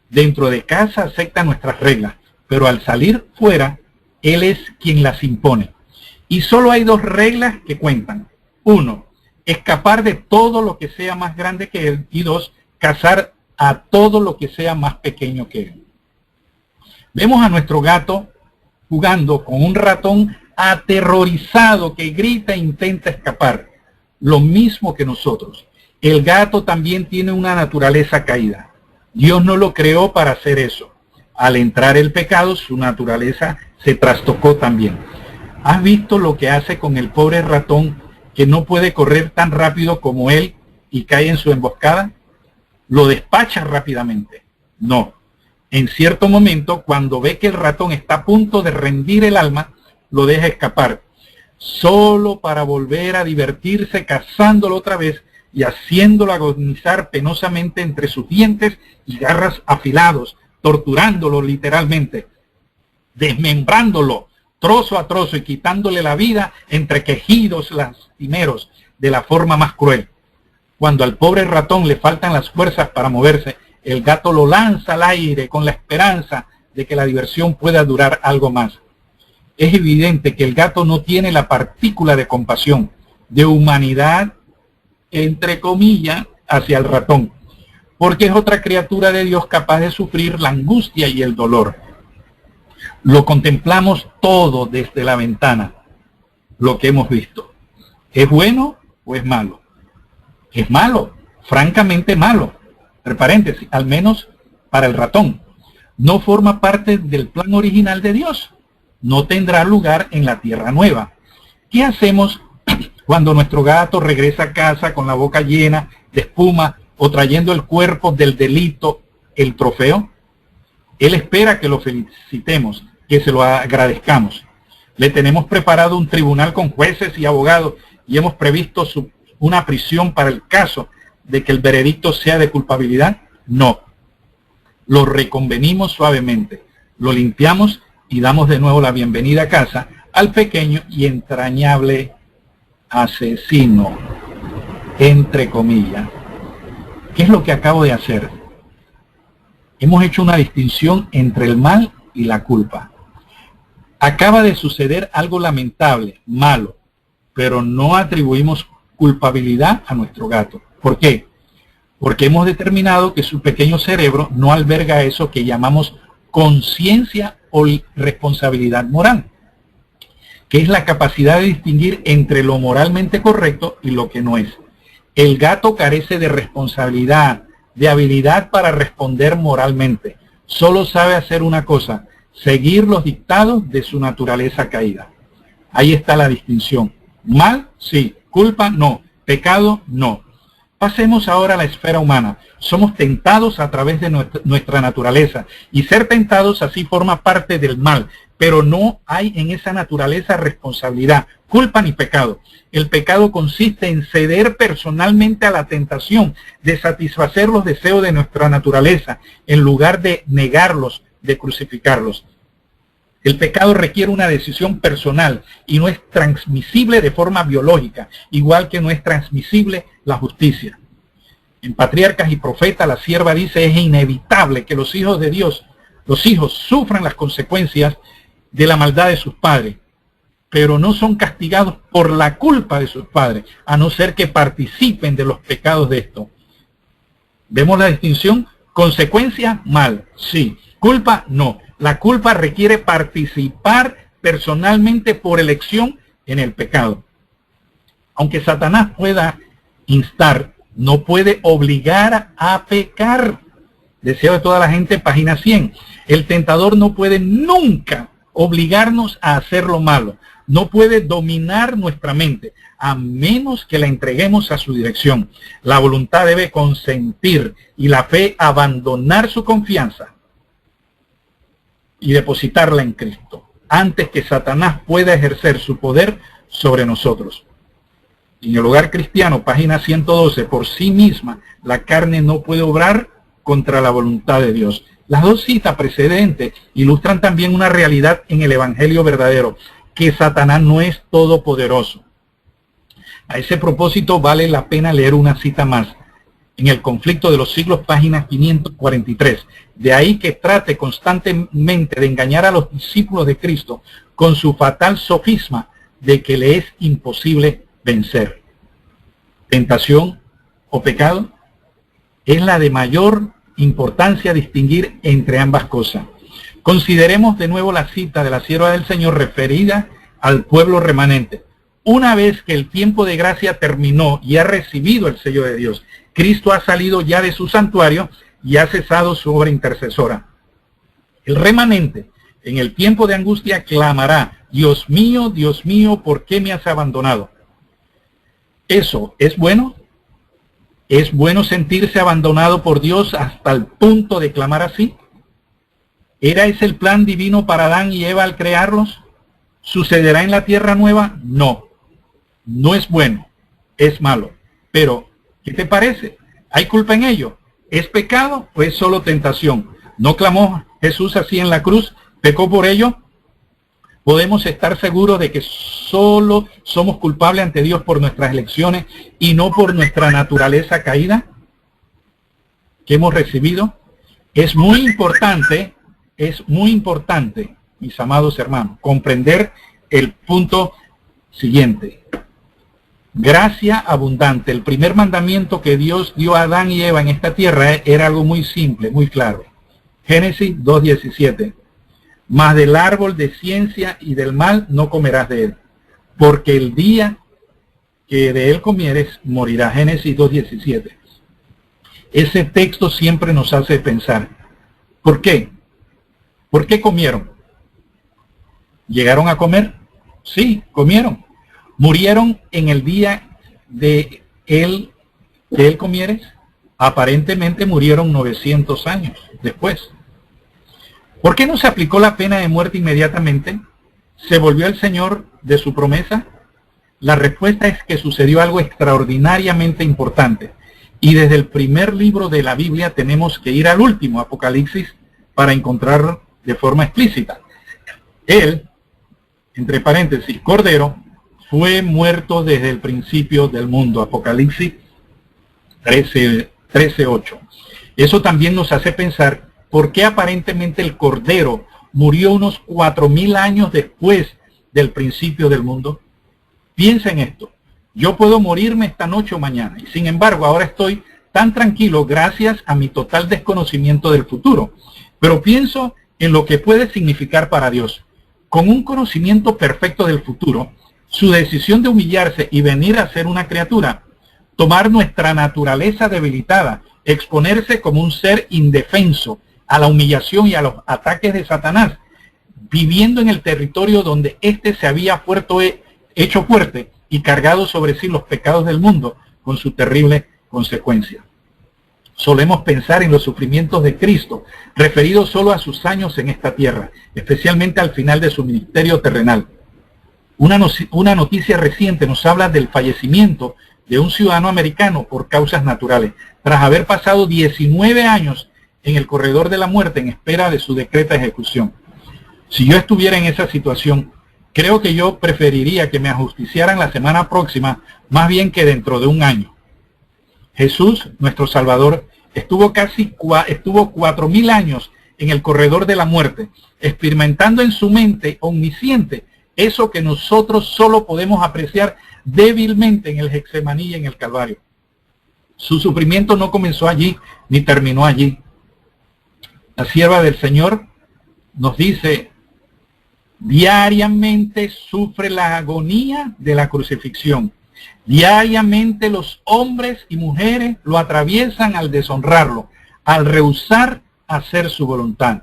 Dentro de casa acepta nuestras reglas, pero al salir fuera, él es quien las impone. Y solo hay dos reglas que cuentan. 1, escapar de todo lo que sea más grande que él. Y 2, cazar a todo lo que sea más pequeño que él. Vemos a nuestro gato jugando con un ratón aterrorizado que grita e intenta escapar. Lo mismo que nosotros. El gato también tiene una naturaleza caída. Dios no lo creó para hacer eso. Al entrar el pecado, su naturaleza se trastocó también. ¿Has visto lo que hace con el pobre ratón que no puede correr tan rápido como él y cae en su emboscada? Lo despacha rápidamente. No. En cierto momento, cuando ve que el ratón está a punto de rendir el alma, lo deja escapar, solo para volver a divertirse cazándolo otra vez y haciéndolo agonizar penosamente entre sus dientes y garras afilados, torturándolo literalmente, desmembrándolo trozo a trozo y quitándole la vida entre quejidos lastimeros de la forma más cruel. Cuando al pobre ratón le faltan las fuerzas para moverse, el gato lo lanza al aire con la esperanza de que la diversión pueda durar algo más. Es evidente que el gato no tiene la partícula de compasión, de humanidad, entre comillas, hacia el ratón, porque es otra criatura de Dios capaz de sufrir la angustia y el dolor. Lo contemplamos todo desde la ventana, lo que hemos visto. ¿Es bueno o es malo? Es malo, francamente malo. Entre paréntesis, al menos para el ratón. No forma parte del plan original de Dios. No tendrá lugar en la tierra nueva. ¿Qué hacemos cuando nuestro gato regresa a casa con la boca llena de espuma o trayendo el cuerpo del delito, el trofeo? Él espera que lo felicitemos, que se lo agradezcamos. Le tenemos preparado un tribunal con jueces y abogados y hemos previsto una prisión para el caso de que el veredicto sea de culpabilidad. No. Lo reconvenimos suavemente, lo limpiamos y damos de nuevo la bienvenida a casa al pequeño y entrañable asesino, entre comillas. ¿Qué es lo que acabo de hacer? Hemos hecho una distinción entre el mal y la culpa. Acaba de suceder algo lamentable, malo, pero no atribuimos culpabilidad a nuestro gato. ¿Por qué? Porque hemos determinado que su pequeño cerebro no alberga eso que llamamos conciencia o responsabilidad moral, que es la capacidad de distinguir entre lo moralmente correcto y lo que no es. El gato carece de responsabilidad, de habilidad para responder moralmente. Solo sabe hacer una cosa: seguir los dictados de su naturaleza caída. Ahí está la distinción. Mal, sí. Culpa, no. Pecado, no. Pasemos ahora a la esfera humana. Somos tentados a través de nuestra naturaleza, y ser tentados así forma parte del mal, pero no hay en esa naturaleza responsabilidad, culpa ni pecado. El pecado consiste en ceder personalmente a la tentación de satisfacer los deseos de nuestra naturaleza, en lugar de negarlos, de crucificarlos. El pecado requiere una decisión personal y no es transmisible de forma biológica, igual que no es transmisible la justicia. En Patriarcas y Profetas, la sierva dice: es inevitable que los hijos de Dios, los hijos, sufran las consecuencias de la maldad de sus padres, pero no son castigados por la culpa de sus padres, a no ser que participen de los pecados de esto. ¿Vemos la distinción? Consecuencia, mal, sí. Culpa, no. La culpa requiere participar personalmente por elección en el pecado. Aunque Satanás pueda instar, no puede obligar a pecar. Deseo de toda la gente, página 100. El tentador no puede nunca obligarnos a hacer lo malo. No puede dominar nuestra mente, a menos que la entreguemos a su dirección. La voluntad debe consentir y la fe abandonar su confianza y depositarla en Cristo, antes que Satanás pueda ejercer su poder sobre nosotros. En el hogar cristiano, página 112, por sí misma, la carne no puede obrar contra la voluntad de Dios. Las dos citas precedentes ilustran también una realidad en el Evangelio verdadero, que Satanás no es todopoderoso. A ese propósito vale la pena leer una cita más. En el Conflicto de los Siglos, página 543. De ahí que trate constantemente de engañar a los discípulos de Cristo con su fatal sofisma de que le es imposible vencer. Tentación o pecado es la de mayor importancia distinguir entre ambas cosas. Consideremos de nuevo la cita de la sierva del Señor referida al pueblo remanente. Una vez que el tiempo de gracia terminó y ha recibido el sello de Dios, Cristo ha salido ya de su santuario y ha cesado su obra intercesora. El remanente, en el tiempo de angustia, clamará: Dios mío, ¿por qué me has abandonado? ¿Eso es bueno? ¿Es bueno sentirse abandonado por Dios hasta el punto de clamar así? ¿Era ese el plan divino para Adán y Eva al crearlos? ¿Sucederá en la tierra nueva? No. No es bueno, es malo. Pero, ¿Qué te parece? ¿Hay culpa en ello? ¿Es pecado o es solo tentación? ¿No clamó Jesús así en la cruz? ¿Pecó por ello? Podemos estar seguros de que solo somos culpables ante Dios por nuestras elecciones y no por nuestra naturaleza caída que hemos recibido. Es muy importante, mis amados hermanos, comprender el punto siguiente. Gracia abundante. El primer mandamiento que Dios dio a Adán y Eva en esta tierra era algo muy simple, muy claro. Génesis 2:17. Mas del árbol de ciencia y del mal no comerás de él, porque el día que de él comieres morirás. Génesis 2:17. Ese texto siempre nos hace pensar. ¿Por qué? ¿Por qué comieron? ¿Llegaron a comer? Sí, comieron. ¿Murieron en el día de él comieres? Aparentemente murieron 900 años después. ¿Por qué no se aplicó la pena de muerte inmediatamente? ¿Se volvió el Señor de su promesa? La respuesta es que sucedió algo extraordinariamente importante. Y desde el primer libro de la Biblia tenemos que ir al último, Apocalipsis, para encontrarlo de forma explícita. Él, entre paréntesis, Cordero, fue muerto desde el principio del mundo. Apocalipsis 13:8. Eso también nos hace pensar por qué aparentemente el Cordero murió unos 4000 años después del principio del mundo. Piensa en esto. Yo puedo morirme esta noche o mañana, y sin embargo ahora estoy tan tranquilo gracias a mi total desconocimiento del futuro. Pero pienso en lo que puede significar para Dios. Con un conocimiento perfecto del futuro, su decisión de humillarse y venir a ser una criatura, tomar nuestra naturaleza debilitada, exponerse como un ser indefenso a la humillación y a los ataques de Satanás, viviendo en el territorio donde éste se había hecho fuerte y cargado sobre sí los pecados del mundo con su terrible consecuencia. Solemos pensar en los sufrimientos de Cristo, referidos solo a sus años en esta tierra, especialmente al final de su ministerio terrenal. Una noticia reciente nos habla del fallecimiento de un ciudadano americano por causas naturales, tras haber pasado 19 años en el corredor de la muerte en espera de su decreta ejecución. Si yo estuviera en esa situación, creo que yo preferiría que me ajusticiaran la semana próxima más bien que dentro de un año. Jesús, nuestro Salvador, estuvo 4000 años en el corredor de la muerte, experimentando en su mente omnisciente eso que nosotros solo podemos apreciar débilmente en el Getsemaní y en el Calvario. Su sufrimiento no comenzó allí ni terminó allí. La sierva del Señor nos dice: diariamente sufre la agonía de la crucifixión. Diariamente los hombres y mujeres lo atraviesan al deshonrarlo, al rehusar hacer su voluntad.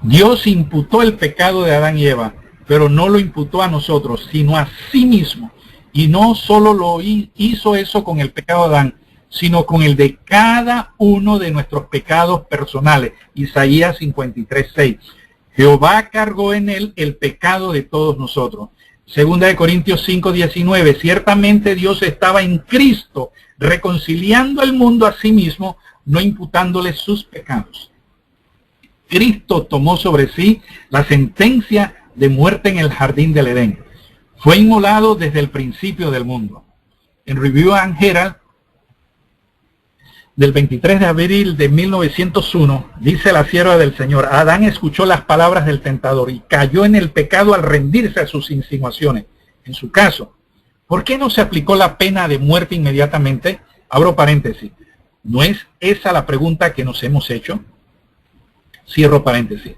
Dios imputó el pecado de Adán y Eva, pero no lo imputó a nosotros, sino a sí mismo. Y no solo lo hizo eso con el pecado de Adán, sino con el de cada uno de nuestros pecados personales. Isaías 53:6. Jehová cargó en él el pecado de todos nosotros. Segunda de Corintios 5:19. Ciertamente Dios estaba en Cristo, reconciliando al mundo a sí mismo, no imputándole sus pecados. Cristo tomó sobre sí la sentencia de muerte en el jardín del Edén. Fue inmolado desde el principio del mundo. En Review and Herald del 23 de abril de 1901, dice la sierva del Señor: Adán escuchó las palabras del tentador y cayó en el pecado al rendirse a sus insinuaciones. En su caso, ¿por qué no se aplicó la pena de muerte inmediatamente? Abro paréntesis. ¿No es esa la pregunta que nos hemos hecho? Cierro paréntesis.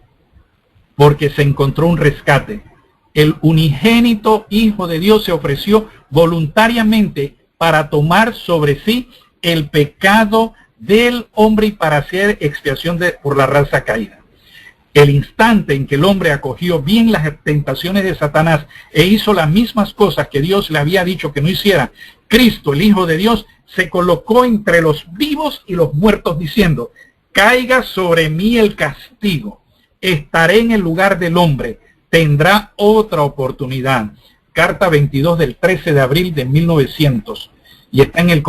Porque se encontró un rescate. El unigénito Hijo de Dios se ofreció voluntariamente para tomar sobre sí el pecado del hombre y para hacer expiación por la raza caída. El instante en que el hombre acogió bien las tentaciones de Satanás e hizo las mismas cosas que Dios le había dicho que no hiciera, Cristo, el Hijo de Dios, se colocó entre los vivos y los muertos diciendo: caiga sobre mí el castigo, estaré en el lugar del hombre, tendrá otra oportunidad. Carta 22 del 13 de abril de 1900. Y está en el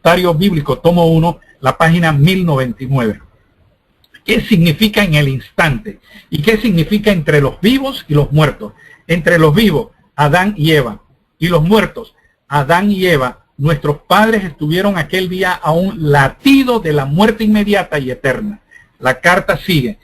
Comentario Bíblico, tomo 1, la página 1099. ¿Qué significa en el instante? ¿Y qué significa entre los vivos y los muertos? Entre los vivos, Adán y Eva, y los muertos, Adán y Eva, nuestros padres estuvieron aquel día a un latido de la muerte inmediata y eterna. La carta sigue.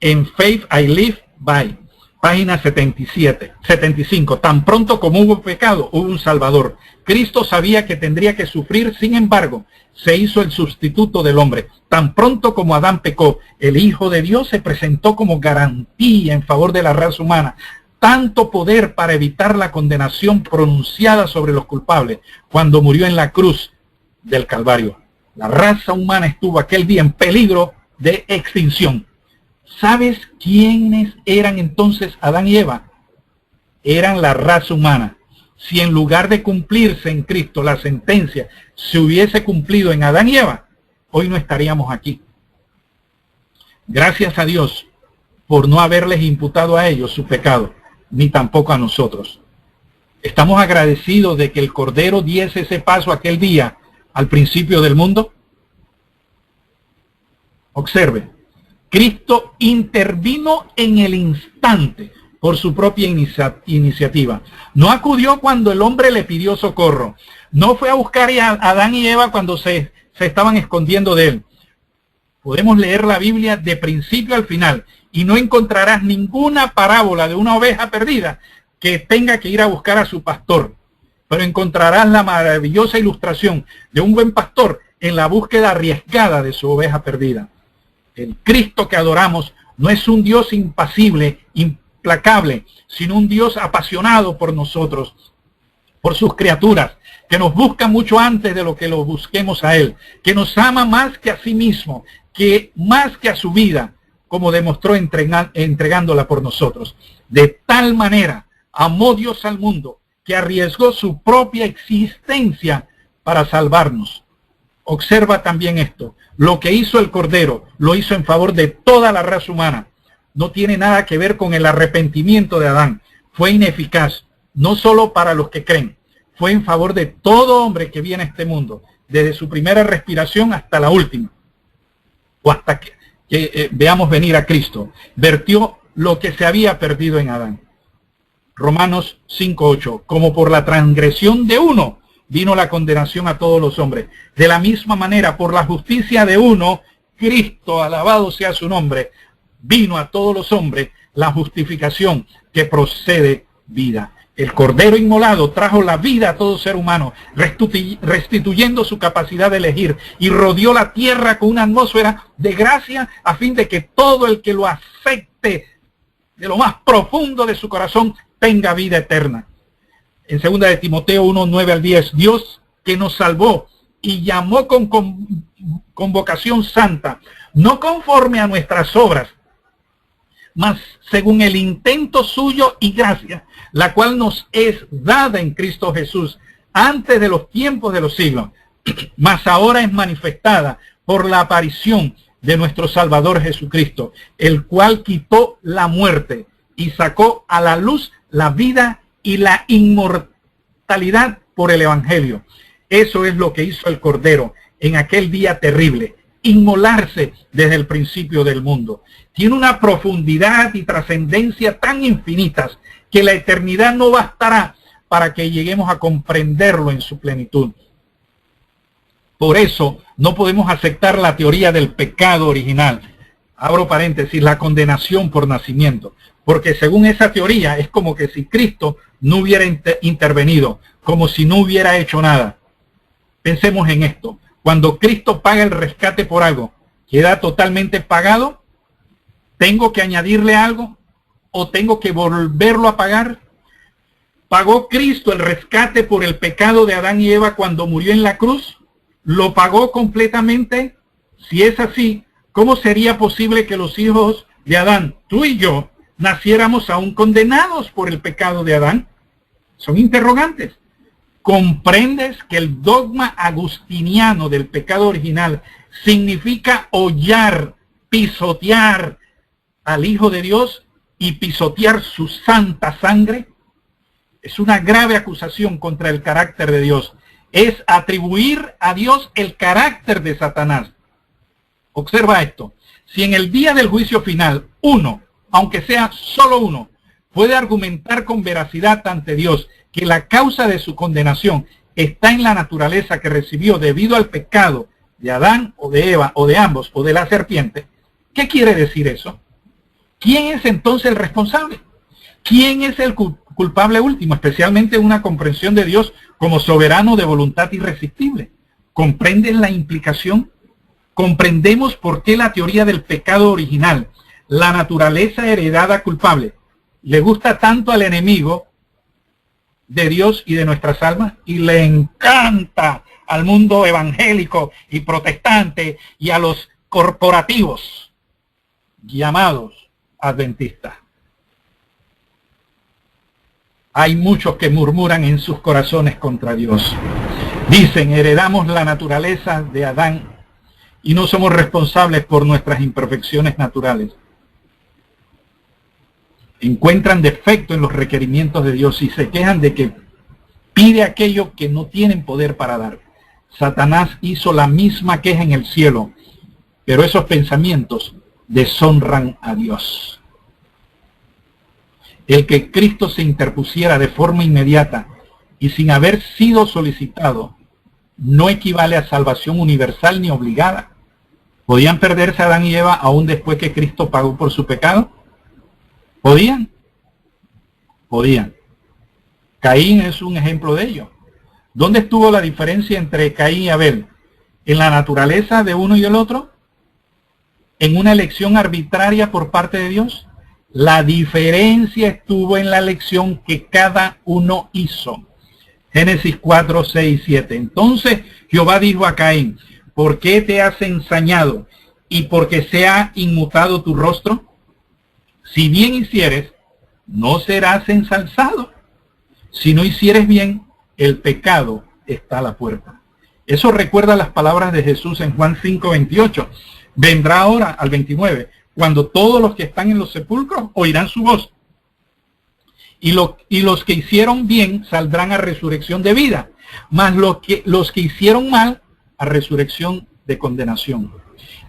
En Faith I Live By, página 75. Tan pronto como hubo pecado, hubo un Salvador. Cristo sabía que tendría que sufrir, sin embargo, se hizo el sustituto del hombre. Tan pronto como Adán pecó, el Hijo de Dios se presentó como garantía en favor de la raza humana. Tanto poder para evitar la condenación pronunciada sobre los culpables cuando murió en la cruz del Calvario. La raza humana estuvo aquel día en peligro de extinción. ¿Sabes quiénes eran entonces Adán y Eva? Eran la raza humana. Si en lugar de cumplirse en Cristo la sentencia se hubiese cumplido en Adán y Eva, hoy no estaríamos aquí. Gracias a Dios por no haberles imputado a ellos su pecado, ni tampoco a nosotros. ¿Estamos agradecidos de que el Cordero diese ese paso aquel día al principio del mundo? Observe, Cristo intervino en el instante por su propia iniciativa. No acudió cuando el hombre le pidió socorro. No fue a buscar a Adán y Eva cuando se estaban escondiendo de él. Podemos leer la Biblia de principio al final y no encontrarás ninguna parábola de una oveja perdida que tenga que ir a buscar a su pastor. Pero encontrarás la maravillosa ilustración de un buen pastor en la búsqueda arriesgada de su oveja perdida. El Cristo que adoramos no es un Dios impasible, implacable, sino un Dios apasionado por nosotros, por sus criaturas, que nos busca mucho antes de lo que lo busquemos a Él, que nos ama más que a sí mismo, que más que a su vida, como demostró entregándola por nosotros. De tal manera amó Dios al mundo, que arriesgó su propia existencia para salvarnos. Observa también esto. Lo que hizo el Cordero, lo hizo en favor de toda la raza humana. No tiene nada que ver con el arrepentimiento de Adán. Fue ineficaz, no solo para los que creen. Fue en favor de todo hombre que viene a este mundo, desde su primera respiración hasta la última, o hasta que veamos venir a Cristo. Vertió lo que se había perdido en Adán. Romanos 5:8. Como por la transgresión de uno vino la condenación a todos los hombres. De la misma manera, por la justicia de uno, Cristo, alabado sea su nombre, vino a todos los hombres la justificación que procede vida. El Cordero inmolado trajo la vida a todo ser humano, restituyendo su capacidad de elegir, y rodeó la tierra con una atmósfera de gracia a fin de que todo el que lo acepte de lo más profundo de su corazón tenga vida eterna. En 2 de Timoteo 1:9-10, Dios que nos salvó y llamó con vocación santa, no conforme a nuestras obras, mas según el intento suyo y gracia, la cual nos es dada en Cristo Jesús antes de los tiempos de los siglos, mas ahora es manifestada por la aparición de nuestro Salvador Jesucristo, el cual quitó la muerte y sacó a la luz la vida y la inmortalidad por el Evangelio. Eso es lo que hizo el Cordero en aquel día terrible, inmolarse desde el principio del mundo. Tiene una profundidad y trascendencia tan infinitas que la eternidad no bastará para que lleguemos a comprenderlo en su plenitud. Por eso no podemos aceptar la teoría del pecado original. Abro paréntesis, la condenación por nacimiento. Porque según esa teoría es como que si Cristo no hubiera intervenido, como si no hubiera hecho nada. Pensemos en esto. Cuando Cristo paga el rescate por algo, ¿queda totalmente pagado? ¿Tengo que añadirle algo? ¿O tengo que volverlo a pagar? ¿Pagó Cristo el rescate por el pecado de Adán y Eva cuando murió en la cruz? ¿Lo pagó completamente? Si es así, ¿cómo sería posible que los hijos de Adán, tú y yo, naciéramos aún condenados por el pecado de Adán? Son interrogantes. ¿Comprendes que el dogma agustiniano del pecado original significa hollar, pisotear al Hijo de Dios y pisotear su santa sangre? Es una grave acusación contra el carácter de Dios. es atribuir a Dios el carácter de Satanás. Observa esto. Si en el día del juicio final, uno, aunque sea solo uno, puede argumentar con veracidad ante Dios que la causa de su condenación está en la naturaleza que recibió debido al pecado de Adán o de Eva o de ambos o de la serpiente, ¿qué quiere decir eso? ¿Quién es entonces el responsable? ¿Quién es el culpable último? Especialmente una comprensión de Dios como soberano de voluntad irresistible. ¿Comprenden la implicación? ¿Comprendemos por qué la teoría del pecado original, la naturaleza heredada culpable, le gusta tanto al enemigo de Dios y de nuestras almas y le encanta al mundo evangélico y protestante y a los corporativos llamados adventistas? Hay muchos que murmuran en sus corazones contra Dios. Dicen, heredamos la naturaleza de Adán y no somos responsables por nuestras imperfecciones naturales. Encuentran defecto en los requerimientos de Dios y se quejan de que pide aquello que no tienen poder para dar. Satanás hizo la misma queja en el cielo, pero esos pensamientos deshonran a Dios. El que Cristo se interpusiera de forma inmediata y sin haber sido solicitado no equivale a salvación universal ni obligada. ¿Podían perderse Adán y Eva aún después que Cristo pagó por su pecado? ¿Podían? Podían. Caín es un ejemplo de ello. ¿Dónde estuvo la diferencia entre Caín y Abel? ¿En la naturaleza de uno y el otro? ¿En una elección arbitraria por parte de Dios? La diferencia estuvo en la elección que cada uno hizo. Génesis 4, 6 y 7. Entonces Jehová dijo a Caín, ¿por qué te has ensañado y por qué se ha inmutado tu rostro? Si bien hicieres, no serás ensalzado. Si no hicieres bien, el pecado está a la puerta. Eso recuerda las palabras de Jesús en Juan 5, 28. Vendrá ahora al 29, cuando todos los que están en los sepulcros oirán su voz. Y los que hicieron bien saldrán a resurrección de vida, mas los que hicieron mal a resurrección de condenación.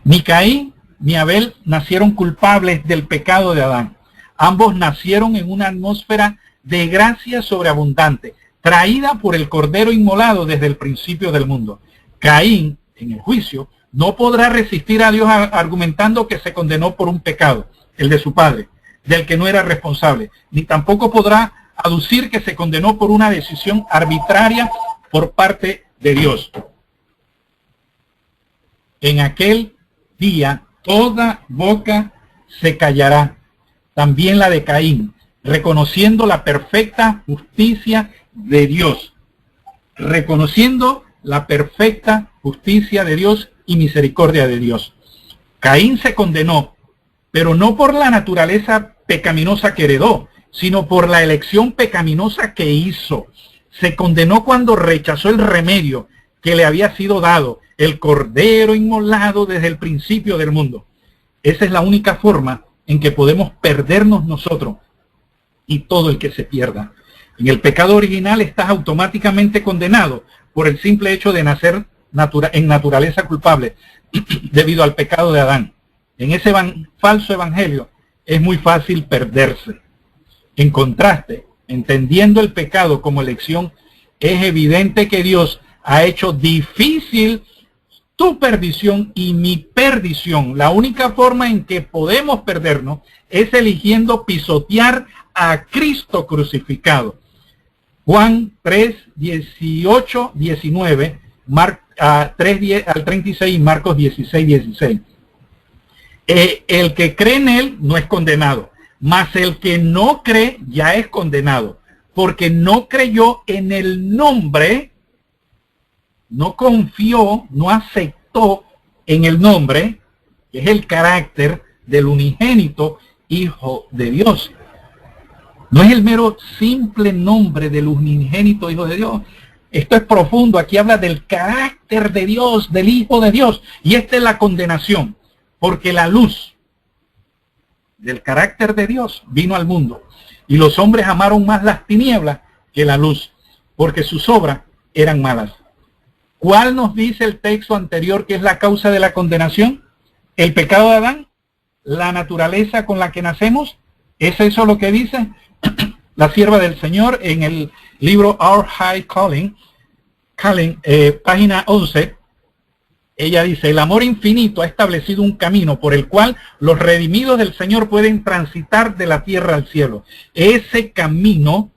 Ni Caín ni Abel nacieron culpables del pecado de Adán. Ambos nacieron en una atmósfera de gracia sobreabundante, traída por el Cordero inmolado desde el principio del mundo. Caín, en el juicio, no podrá resistir a Dios argumentando que se condenó por un pecado, el de su padre, del que no era responsable, ni tampoco podrá aducir que se condenó por una decisión arbitraria por parte de Dios. En aquel día toda boca se callará, también la de Caín, reconociendo la perfecta justicia de Dios, reconociendo la perfecta justicia de Dios y misericordia de Dios. Caín se condenó, pero no por la naturaleza pecaminosa que heredó, sino por la elección pecaminosa que hizo. Se condenó cuando rechazó el remedio que le había sido dado, el Cordero inmolado desde el principio del mundo. Esa es la única forma en que podemos perdernos nosotros y todo el que se pierda. En el pecado original estás automáticamente condenado por el simple hecho de nacer en naturaleza culpable debido al pecado de Adán. En ese falso evangelio es muy fácil perderse. En contraste, entendiendo el pecado como elección, es evidente que Dios ha hecho difícil tu perdición y mi perdición. La única forma en que podemos perdernos es eligiendo pisotear a Cristo crucificado. Juan 3, 18, 19, 3, 10 al 36 y Marcos 16, 16. El que cree en él no es condenado, mas el que no cree ya es condenado, porque no creyó en el nombre, no confió, no aceptó en el nombre, que es el carácter del unigénito Hijo de Dios. No es el mero simple nombre del unigénito Hijo de Dios. Esto es profundo. Aquí habla del carácter de Dios, del Hijo de Dios. Y esta es la condenación. Porque la luz del carácter de Dios vino al mundo. Y los hombres amaron más las tinieblas que la luz, porque sus obras eran malas. ¿Cuál nos dice el texto anterior que es la causa de la condenación? ¿El pecado de Adán? ¿La naturaleza con la que nacemos? ¿Es eso lo que dice la sierva del Señor en el libro Our High Calling, página 11? Ella dice: el amor infinito ha establecido un camino por el cual los redimidos del Señor pueden transitar de la tierra al cielo. Ese camino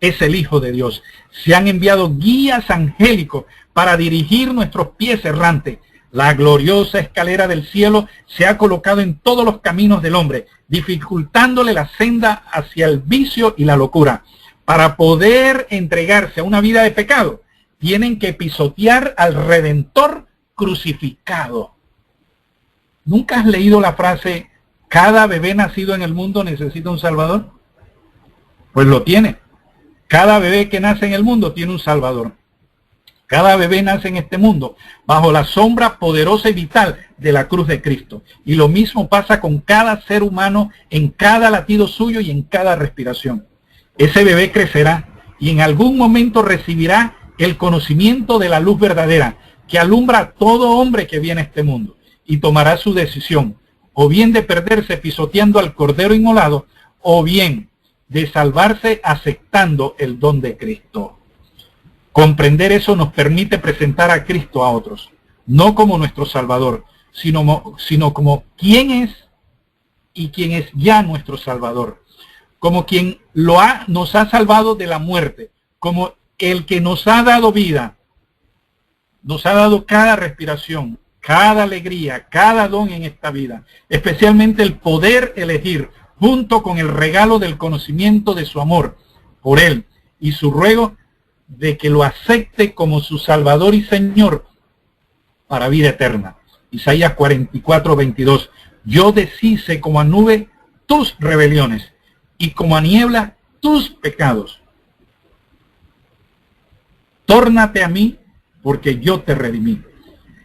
es el Hijo de Dios. Se han enviado guías angélicos para dirigir nuestros pies errantes. La gloriosa escalera del cielo se ha colocado en todos los caminos del hombre, dificultándole la senda hacia el vicio y la locura. Para poder entregarse a una vida de pecado, tienen que pisotear al Redentor crucificado. ¿Nunca has leído la frase, cada bebé nacido en el mundo necesita un Salvador? Pues lo tiene. Cada bebé que nace en el mundo tiene un Salvador. Cada bebé nace en este mundo bajo la sombra poderosa y vital de la cruz de Cristo. Y lo mismo pasa con cada ser humano en cada latido suyo y en cada respiración. Ese bebé crecerá y en algún momento recibirá el conocimiento de la luz verdadera que alumbra a todo hombre que viene a este mundo, y tomará su decisión, o bien de perderse pisoteando al Cordero inmolado, o bien de salvarse aceptando el don de Cristo. Comprender eso nos permite presentar a Cristo a otros, no como nuestro Salvador, sino como quién es y quién es ya nuestro Salvador, como quien nos ha salvado de la muerte, como el que nos ha dado vida, nos ha dado cada respiración, cada alegría, cada don en esta vida, especialmente el poder elegir, junto con el regalo del conocimiento de su amor por Él y su ruego de que lo acepte como su Salvador y Señor para vida eterna. Isaías 44:22. Yo deshice como a nube tus rebeliones y como a niebla tus pecados. Tórnate a mí, porque yo te redimí.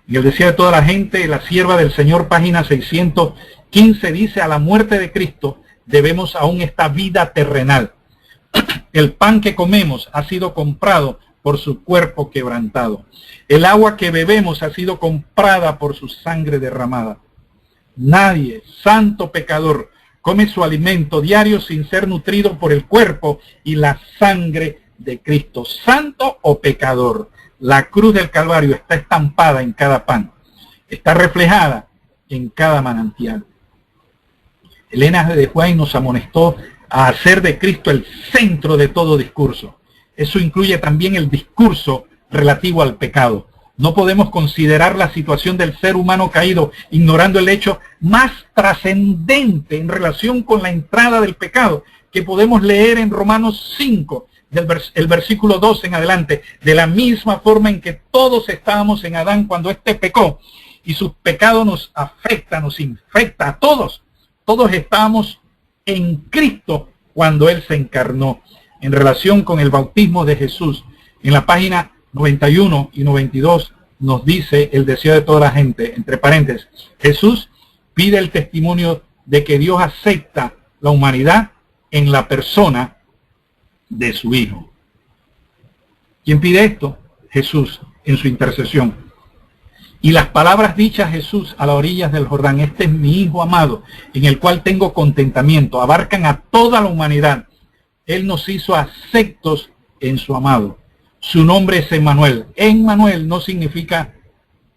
Y el deseo de toda la gente, la sierva del Señor, página 615, dice: a la muerte de Cristo debemos aún esta vida terrenal. El pan que comemos ha sido comprado por su cuerpo quebrantado. El agua que bebemos ha sido comprada por su sangre derramada. Nadie, santo pecador, come su alimento diario sin ser nutrido por el cuerpo y la sangre de Cristo, santo o pecador. La cruz del Calvario está estampada en cada pan, está reflejada en cada manantial. Elena de White nos amonestó a hacer de Cristo el centro de todo discurso. Eso incluye también el discurso relativo al pecado. No podemos considerar la situación del ser humano caído ignorando el hecho más trascendente en relación con la entrada del pecado que podemos leer en Romanos 5, el versículo 2 en adelante. De la misma forma en que todos estábamos en Adán cuando éste pecó y su pecado nos afecta, nos infecta a todos. Todos estábamos en Cristo cuando Él se encarnó. En relación con el bautismo de Jesús, en la página 91 y 92 nos dice el deseo de toda la gente, entre paréntesis, Jesús pide el testimonio de que Dios acepta la humanidad en la persona de su Hijo. ¿Quién pide esto? Jesús, en su intercesión. Y las palabras dichas Jesús a las orillas del Jordán: este es mi Hijo amado, en el cual tengo contentamiento, abarcan a toda la humanidad. Él nos hizo aceptos en su amado. Su nombre es Emmanuel. Emmanuel no significa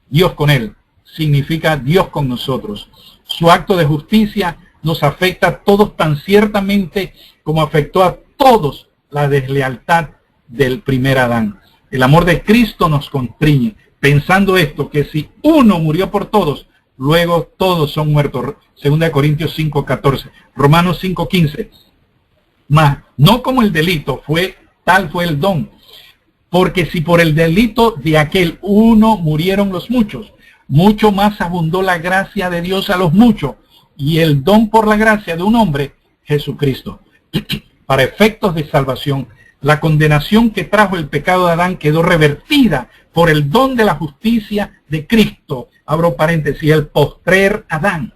Dios con él, significa Dios con nosotros. Su acto de justicia nos afecta a todos tan ciertamente como afectó a todos la deslealtad del primer Adán. El amor de Cristo nos constriñe, pensando esto, que si uno murió por todos, luego todos son muertos. 2 Corintios 5:14, Romanos 5:15. Mas no como el delito, tal fue el don. Porque si por el delito de aquel uno murieron los muchos, mucho más abundó la gracia de Dios a los muchos, y el don por la gracia de un hombre, Jesucristo. Para efectos de salvación, la condenación que trajo el pecado de Adán quedó revertida por el don de la justicia de Cristo. Abro paréntesis, el postrer Adán.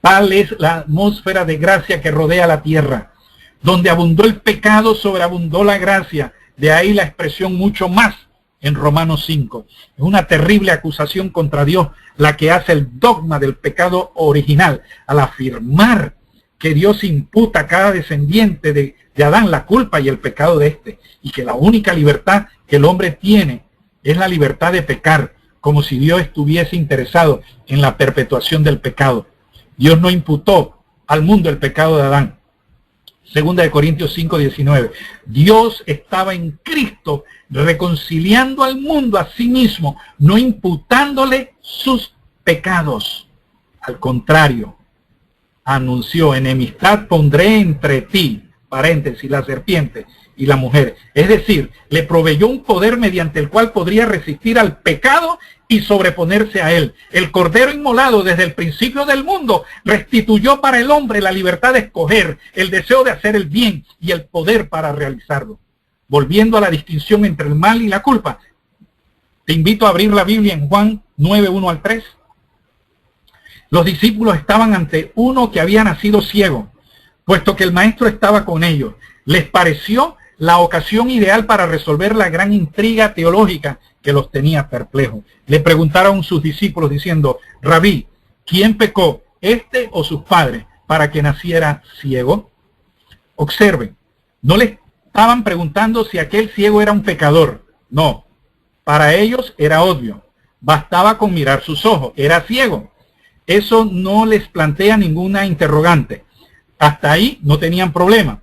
Tal es la atmósfera de gracia que rodea la tierra. Donde abundó el pecado, sobreabundó la gracia. De ahí la expresión mucho más en Romanos 5. Es una terrible acusación contra Dios la que hace el dogma del pecado original, al afirmar que Dios imputa a cada descendiente de Adán la culpa y el pecado de éste, y que la única libertad que el hombre tiene es la libertad de pecar, como si Dios estuviese interesado en la perpetuación del pecado. Dios no imputó al mundo el pecado de Adán. Segunda de Corintios 5:19. Dios estaba en Cristo reconciliando al mundo a sí mismo, no imputándole sus pecados. Al contrario, anunció: enemistad pondré entre ti, paréntesis, la serpiente y la mujer. Es decir, le proveyó un poder mediante el cual podría resistir al pecado y sobreponerse a él. El cordero inmolado desde el principio del mundo restituyó para el hombre la libertad de escoger, el deseo de hacer el bien y el poder para realizarlo. Volviendo a la distinción entre el mal y la culpa, te invito a abrir la Biblia en Juan 9:1 al 3. Los discípulos estaban ante uno que había nacido ciego, puesto que el maestro estaba con ellos. Les pareció la ocasión ideal para resolver la gran intriga teológica que los tenía perplejos. Le preguntaron sus discípulos diciendo: Rabí, ¿quién pecó, este o sus padres, para que naciera ciego? Observen, no le estaban preguntando si aquel ciego era un pecador. No, para ellos era obvio. Bastaba con mirar sus ojos, era ciego. Eso no les plantea ninguna interrogante. Hasta ahí no tenían problema.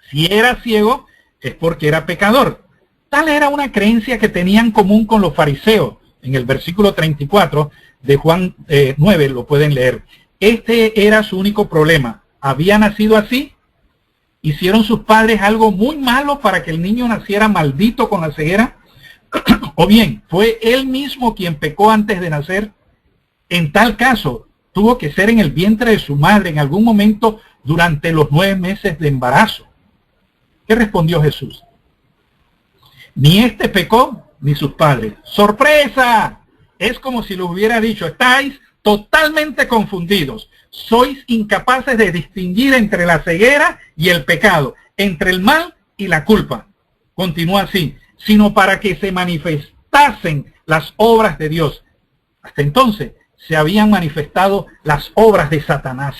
Si era ciego, es porque era pecador. Tal era una creencia que tenían en común con los fariseos. En el versículo 34 de Juan 9 lo pueden leer. Este era su único problema. Había nacido así. ¿Hicieron sus padres algo muy malo para que el niño naciera maldito con la ceguera? ¿O bien fue él mismo quien pecó antes de nacer? En tal caso, tuvo que ser en el vientre de su madre en algún momento durante los 9 meses de embarazo. ¿Qué respondió Jesús? Ni este pecó, ni sus padres. ¡Sorpresa! Es como si le hubiera dicho: estáis totalmente confundidos. Sois incapaces de distinguir entre la ceguera y el pecado, entre el mal y la culpa. Continúa así: sino para que se manifestasen las obras de Dios. Hasta entonces se habían manifestado las obras de Satanás.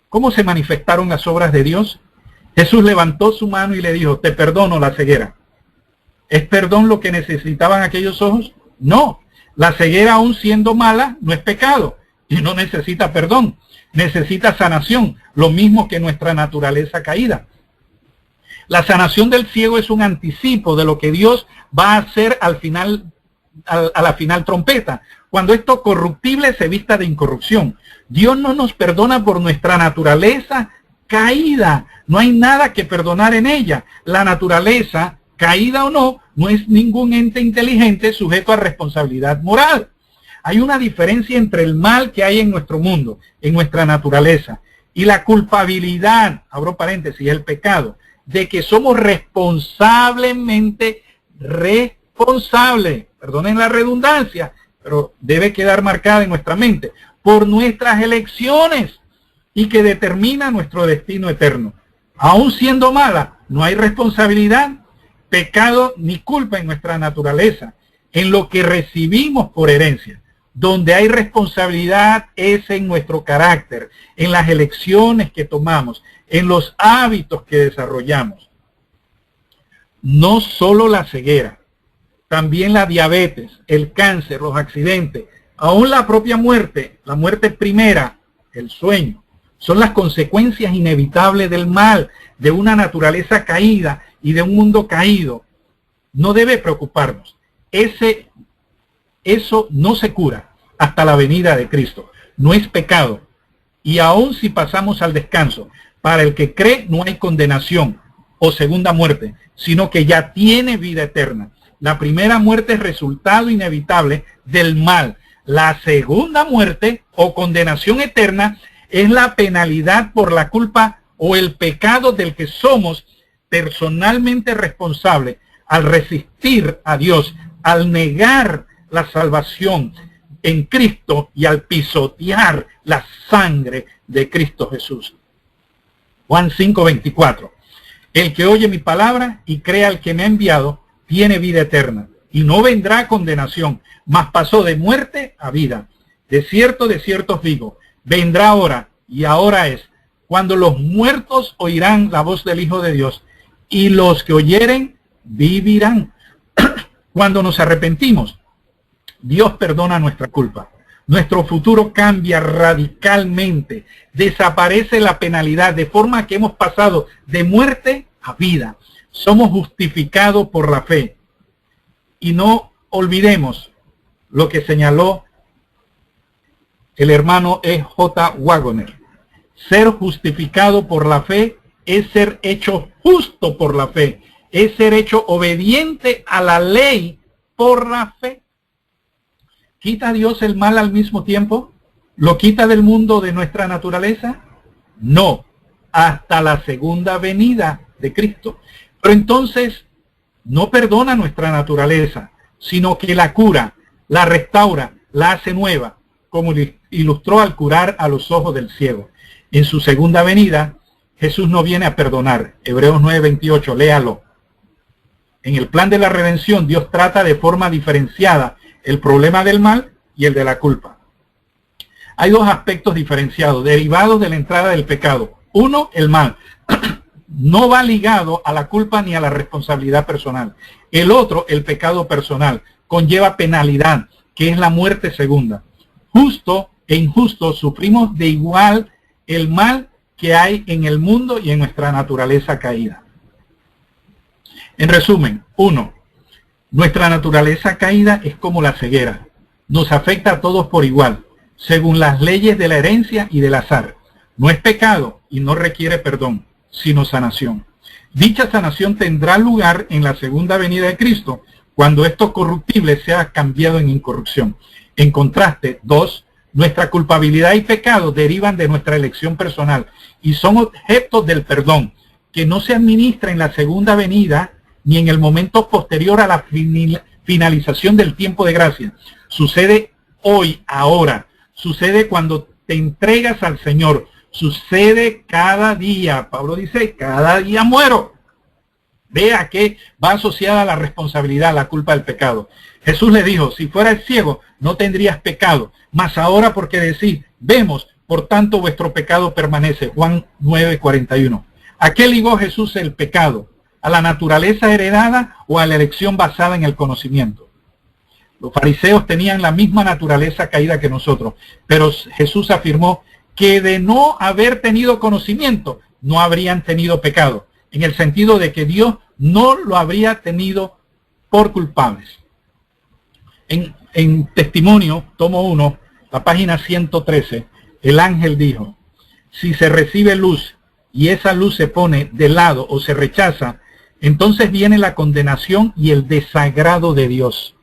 ¿Cómo se manifestaron las obras de Dios? Jesús levantó su mano y le dijo: te perdono la ceguera. ¿Es perdón lo que necesitaban aquellos ojos? No, la ceguera, aún siendo mala, no es pecado y no necesita perdón. Necesita sanación, lo mismo que nuestra naturaleza caída. La sanación del ciego es un anticipo de lo que Dios va a hacer al final, a la final trompeta, cuando esto corruptible se vista de incorrupción. Dios no nos perdona por nuestra naturaleza caída. No hay nada que perdonar en ella. La naturaleza, caída o no, no es ningún ente inteligente sujeto a responsabilidad moral. Hay una diferencia entre el mal que hay en nuestro mundo, en nuestra naturaleza, y la culpabilidad, abro paréntesis, el pecado, de que somos responsablemente responsables, perdonen la redundancia, pero debe quedar marcada en nuestra mente, por nuestras elecciones y que determina nuestro destino eterno. Aún siendo mala, no hay responsabilidad, pecado ni culpa en nuestra naturaleza, en lo que recibimos por herencia. Donde hay responsabilidad es en nuestro carácter, en las elecciones que tomamos, en los hábitos que desarrollamos. No solo la ceguera, también la diabetes, el cáncer, los accidentes, aún la propia muerte, la muerte primera, el sueño, son las consecuencias inevitables del mal, de una naturaleza caída y de un mundo caído. No debe preocuparnos. Eso no se cura hasta la venida de Cristo. No es pecado. Y aun si pasamos al descanso, para el que cree no hay condenación o segunda muerte, sino que ya tiene vida eterna. La primera muerte es resultado inevitable del mal. La segunda muerte o condenación eterna es la penalidad por la culpa o el pecado del que somos personalmente responsables al resistir a Dios, al negar la salvación en Cristo y al pisotear la sangre de Cristo Jesús. Juan 5:24. El que oye mi palabra y crea al que me ha enviado tiene vida eterna, y no vendrá condenación, mas pasó de muerte a vida. De cierto os digo, vendrá hora, y ahora es, cuando los muertos oirán la voz del Hijo de Dios, y los que oyeren vivirán. Cuando nos arrepentimos, Dios perdona nuestra culpa. Nuestro futuro cambia radicalmente. Desaparece la penalidad, de forma que hemos pasado de muerte a vida. Somos justificados por la fe. Y no olvidemos lo que señaló el hermano E.J. Waggoner. Ser justificado por la fe es ser hecho justo por la fe. Es ser hecho obediente a la ley por la fe. ¿Quita Dios el mal al mismo tiempo? ¿Lo quita del mundo de nuestra naturaleza? No, hasta la segunda venida de Cristo. Pero entonces no perdona nuestra naturaleza, sino que la cura, la restaura, la hace nueva, como ilustró al curar a los ojos del ciego. En su segunda venida, Jesús no viene a perdonar. Hebreos 9:28, léalo. En el plan de la redención, Dios trata de forma diferenciada el problema del mal y el de la culpa. Hay dos aspectos diferenciados, derivados de la entrada del pecado. Uno, el mal. No va ligado a la culpa ni a la responsabilidad personal. El otro, el pecado personal, conlleva penalidad, que es la muerte segunda. Justo e injusto sufrimos de igual el mal que hay en el mundo y en nuestra naturaleza caída. En resumen, 1. Nuestra naturaleza caída es como la ceguera. Nos afecta a todos por igual, según las leyes de la herencia y del azar. No es pecado y no requiere perdón, sino sanación. Dicha sanación tendrá lugar en la segunda venida de Cristo, cuando esto corruptible sea cambiado en incorrupción. En contraste, 2. Nuestra culpabilidad y pecado derivan de nuestra elección personal y son objetos del perdón, que no se administra en la segunda venida ni en el momento posterior a la finalización del tiempo de gracia. Sucede hoy, ahora. Sucede cuando te entregas al Señor. Sucede cada día. Pablo dice, cada día muero. Vea que va asociada a la responsabilidad, la culpa del pecado. Jesús le dijo, si fueras ciego, no tendrías pecado. Mas ahora porque decís, vemos, por tanto vuestro pecado permanece. Juan 9:41. ¿A qué ligó Jesús el pecado? ¿A la naturaleza heredada o a la elección basada en el conocimiento? Los fariseos tenían la misma naturaleza caída que nosotros, pero Jesús afirmó que de no haber tenido conocimiento, no habrían tenido pecado, en el sentido de que Dios no lo habría tenido por culpables. En Testimonio, tomo 1, la página 113, el ángel dijo, si se recibe luz y esa luz se pone de lado o se rechaza, entonces viene la condenación y el desagrado de Dios.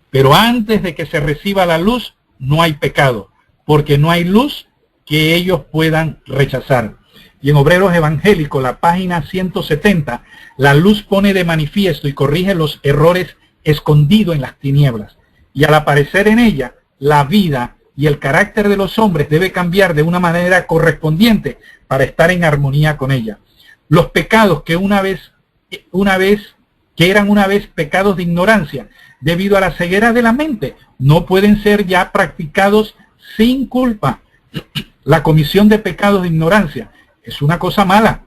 Pero antes de que se reciba la luz, no hay pecado, porque no hay luz que ellos puedan rechazar. Y en Obreros Evangélicos, la página 170, la luz pone de manifiesto y corrige los errores escondidos en las tinieblas. Y al aparecer en ella, la vida y el carácter de los hombres debe cambiar de una manera correspondiente para estar en armonía con ella. Los pecados que eran una vez pecados de ignorancia, debido a la ceguera de la mente, no pueden ser ya practicados sin culpa. La comisión de pecados de ignorancia es una cosa mala.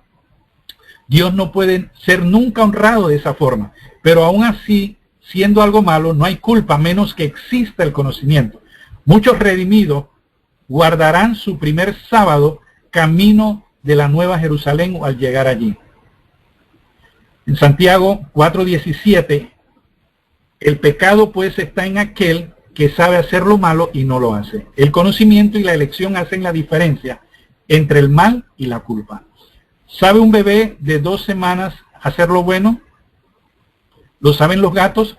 Dios no puede ser nunca honrado de esa forma, pero aún así, siendo algo malo, no hay culpa menos que exista el conocimiento. Muchos redimidos guardarán su primer sábado camino de la Nueva Jerusalén al llegar allí. En Santiago 4:17, el pecado pues está en aquel que sabe hacer lo malo y no lo hace. El conocimiento y la elección hacen la diferencia entre el mal y la culpa. ¿Sabe un bebé de 2 semanas hacer lo bueno? ¿Lo saben los gatos?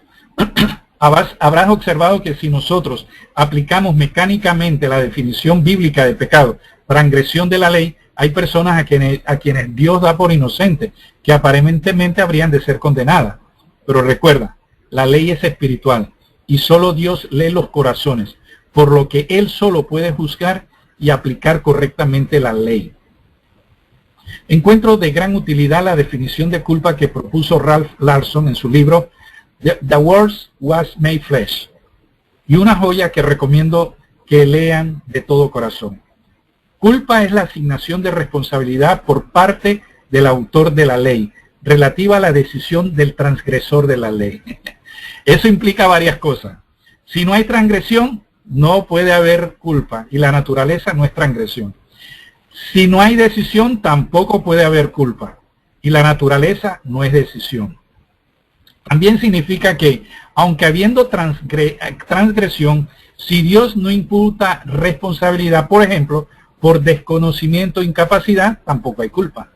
Habrás observado que si nosotros aplicamos mecánicamente la definición bíblica de pecado, transgresión de la ley, hay personas a quienes Dios da por inocentes, que aparentemente habrían de ser condenadas. Pero recuerda, la ley es espiritual y solo Dios lee los corazones, por lo que Él solo puede juzgar y aplicar correctamente la ley. Encuentro de gran utilidad la definición de culpa que propuso Ralph Larson en su libro The Word Was Made Flesh. Y una joya que recomiendo que lean de todo corazón. Culpa es la asignación de responsabilidad por parte del autor de la ley, relativa a la decisión del transgresor de la ley. Eso implica varias cosas. Si no hay transgresión, no puede haber culpa, y la naturaleza no es transgresión. Si no hay decisión, tampoco puede haber culpa, y la naturaleza no es decisión. También significa que, aunque habiendo transgresión, si Dios no imputa responsabilidad, por ejemplo, por desconocimiento o incapacidad, tampoco hay culpa.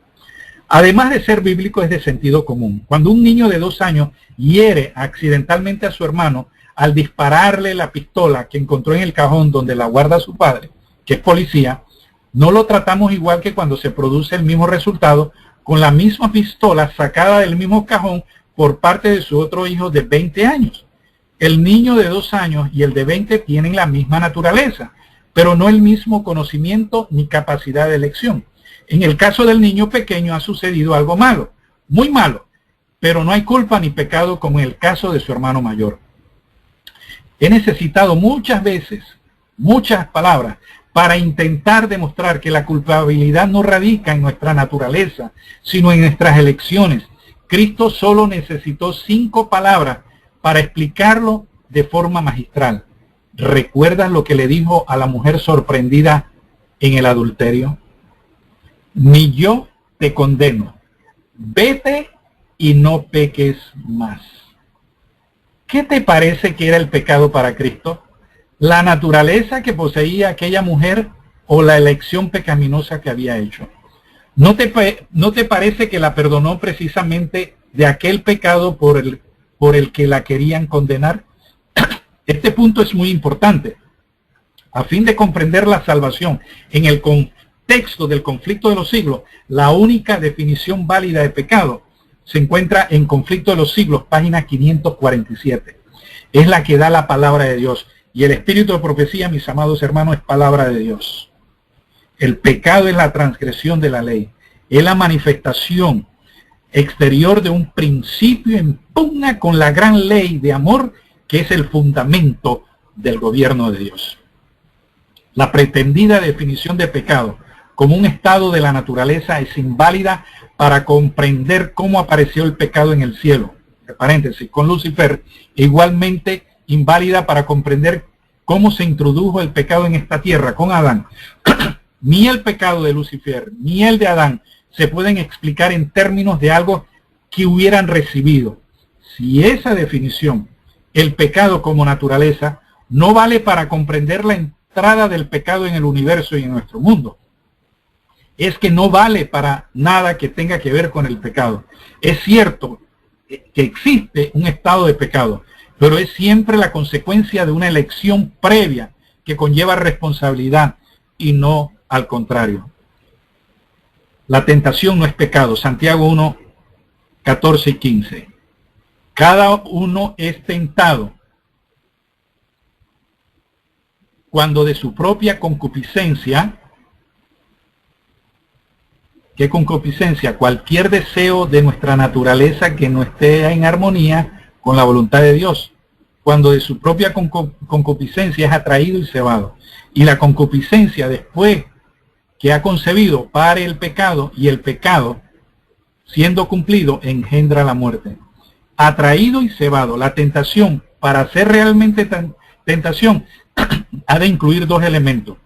Además de ser bíblico, es de sentido común. Cuando un niño de 2 años hiere accidentalmente a su hermano al dispararle la pistola que encontró en el cajón donde la guarda su padre, que es policía, no lo tratamos igual que cuando se produce el mismo resultado con la misma pistola sacada del mismo cajón por parte de su otro hijo de 20 años. El niño de 2 años y el de 20 tienen la misma naturaleza, pero no el mismo conocimiento ni capacidad de elección. En el caso del niño pequeño ha sucedido algo malo, muy malo, pero no hay culpa ni pecado como en el caso de su hermano mayor. He necesitado muchas veces, muchas palabras, para intentar demostrar que la culpabilidad no radica en nuestra naturaleza, sino en nuestras elecciones. Cristo solo necesitó 5 palabras para explicarlo de forma magistral. ¿Recuerdas lo que le dijo a la mujer sorprendida en el adulterio? Ni yo te condeno. Vete y no peques más. ¿Qué te parece que era el pecado para Cristo? ¿La naturaleza que poseía aquella mujer o la elección pecaminosa que había hecho? ¿No te parece que la perdonó precisamente de aquel pecado por el que la querían condenar? Este punto es muy importante. A fin de comprender la salvación en el contexto del conflicto de los siglos, la única definición válida de pecado se encuentra en Conflicto de los Siglos, página 547. Es la que da la palabra de Dios. Y el espíritu de profecía, mis amados hermanos, es palabra de Dios. El pecado es la transgresión de la ley. Es la manifestación exterior de un principio en pugna con la gran ley de amor que es el fundamento del gobierno de Dios. La pretendida definición de pecado como un estado de la naturaleza es inválida para comprender cómo apareció el pecado en el cielo, entre paréntesis, con Lucifer, e igualmente inválida para comprender cómo se introdujo el pecado en esta tierra con Adán. Ni el pecado de Lucifer, ni el de Adán se pueden explicar en términos de algo que hubieran recibido. Si esa definición, el pecado como naturaleza, no vale para comprender la entrada del pecado en el universo y en nuestro mundo, es que no vale para nada que tenga que ver con el pecado. Es cierto que existe un estado de pecado, pero es siempre la consecuencia de una elección previa que conlleva responsabilidad y no al contrario. La tentación no es pecado. Santiago 1, 14 y 15. Cada uno es tentado cuando de su propia concupiscencia, ¿qué concupiscencia? Cualquier deseo de nuestra naturaleza que no esté en armonía con la voluntad de Dios. Cuando de su propia concupiscencia es atraído y cebado. Y la concupiscencia, después que ha concebido, pare el pecado, y el pecado, siendo cumplido, engendra la muerte. Atraído y cebado. La tentación, para ser realmente tentación, ha de incluir 2 elementos.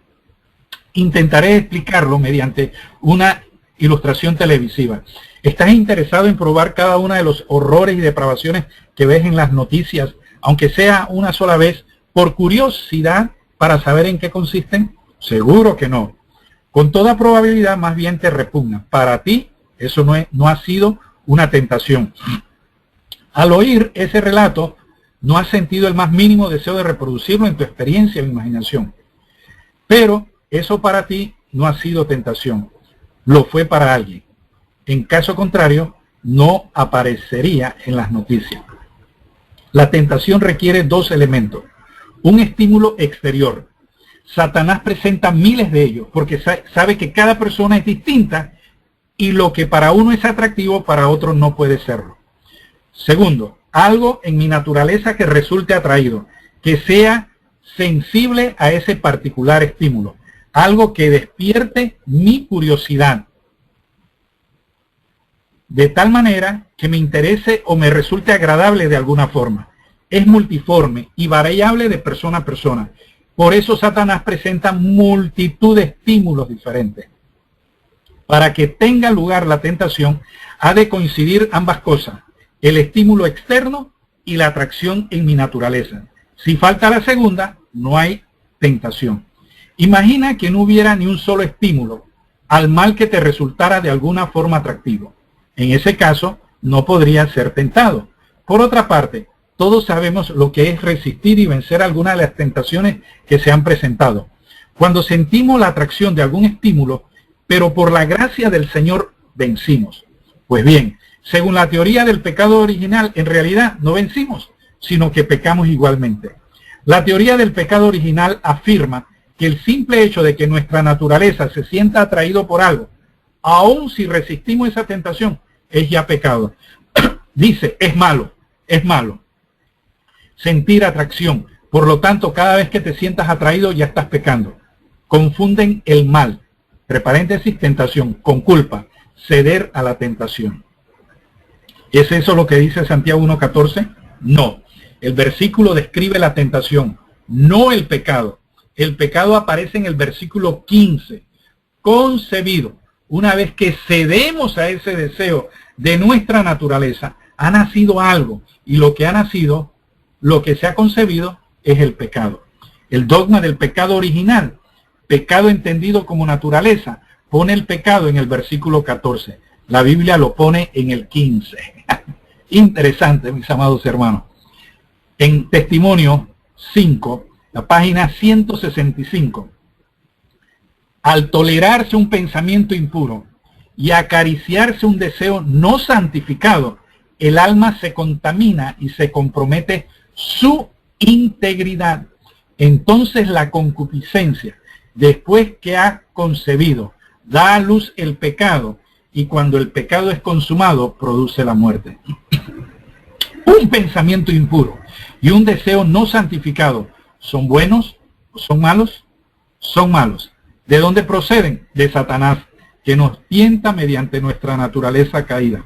Intentaré explicarlo mediante una ilustración televisiva. ¿Estás interesado en probar cada uno de los horrores y depravaciones que ves en las noticias, aunque sea una sola vez, por curiosidad para saber en qué consisten? Seguro que no. Con toda probabilidad más bien te repugna. Para ti eso no ha sido una tentación. Al oír ese relato, no has sentido el más mínimo deseo de reproducirlo en tu experiencia o imaginación. Pero eso para ti no ha sido tentación. Lo fue para alguien. En caso contrario, no aparecería en las noticias. La tentación requiere 2 elementos. Un estímulo exterior. Satanás presenta miles de ellos porque sabe que cada persona es distinta y lo que para uno es atractivo para otro no puede serlo. Segundo, algo en mi naturaleza que resulte atraído, que sea sensible a ese particular estímulo, algo que despierte mi curiosidad, de tal manera que me interese o me resulte agradable de alguna forma. Es multiforme y variable de persona a persona. Por eso Satanás presenta multitud de estímulos diferentes. Para que tenga lugar la tentación, ha de coincidir ambas cosas, el estímulo externo y la atracción en mi naturaleza. Si falta la segunda, no hay tentación. Imagina que no hubiera ni un solo estímulo al mal que te resultara de alguna forma atractivo. En ese caso, no podría ser tentado. Por otra parte, todos sabemos lo que es resistir y vencer algunas de las tentaciones que se han presentado. Cuando sentimos la atracción de algún estímulo, pero por la gracia del Señor vencimos. Pues bien, según la teoría del pecado original, en realidad no vencimos, sino que pecamos igualmente. La teoría del pecado original afirma que el simple hecho de que nuestra naturaleza se sienta atraído por algo, aun si resistimos esa tentación, es ya pecado. Dice, es malo. Sentir atracción. Por lo tanto, cada vez que te sientas atraído, ya estás pecando. Confunden el mal, entre paréntesis, tentación, con culpa, ceder a la tentación. ¿Es eso lo que dice Santiago 1:14? No. El versículo describe la tentación, no el pecado. El pecado aparece en el versículo 15. Concebido. Una vez que cedemos a ese deseo de nuestra naturaleza, ha nacido algo. Y lo que ha nacido, lo que se ha concebido, es el pecado. El dogma del pecado original, pecado entendido como naturaleza, pone el pecado en el versículo 14. La Biblia lo pone en el 15. Interesante, mis amados hermanos. En Testimonio 5, la página 165. Al tolerarse un pensamiento impuro y acariciarse un deseo no santificado, el alma se contamina y se compromete su integridad. Entonces la concupiscencia, después que ha concebido, da a luz el pecado, y cuando el pecado es consumado, produce la muerte. Un pensamiento impuro y un deseo no santificado, ¿son buenos o son malos? Son malos. ¿De dónde proceden? De Satanás, que nos tienta mediante nuestra naturaleza caída.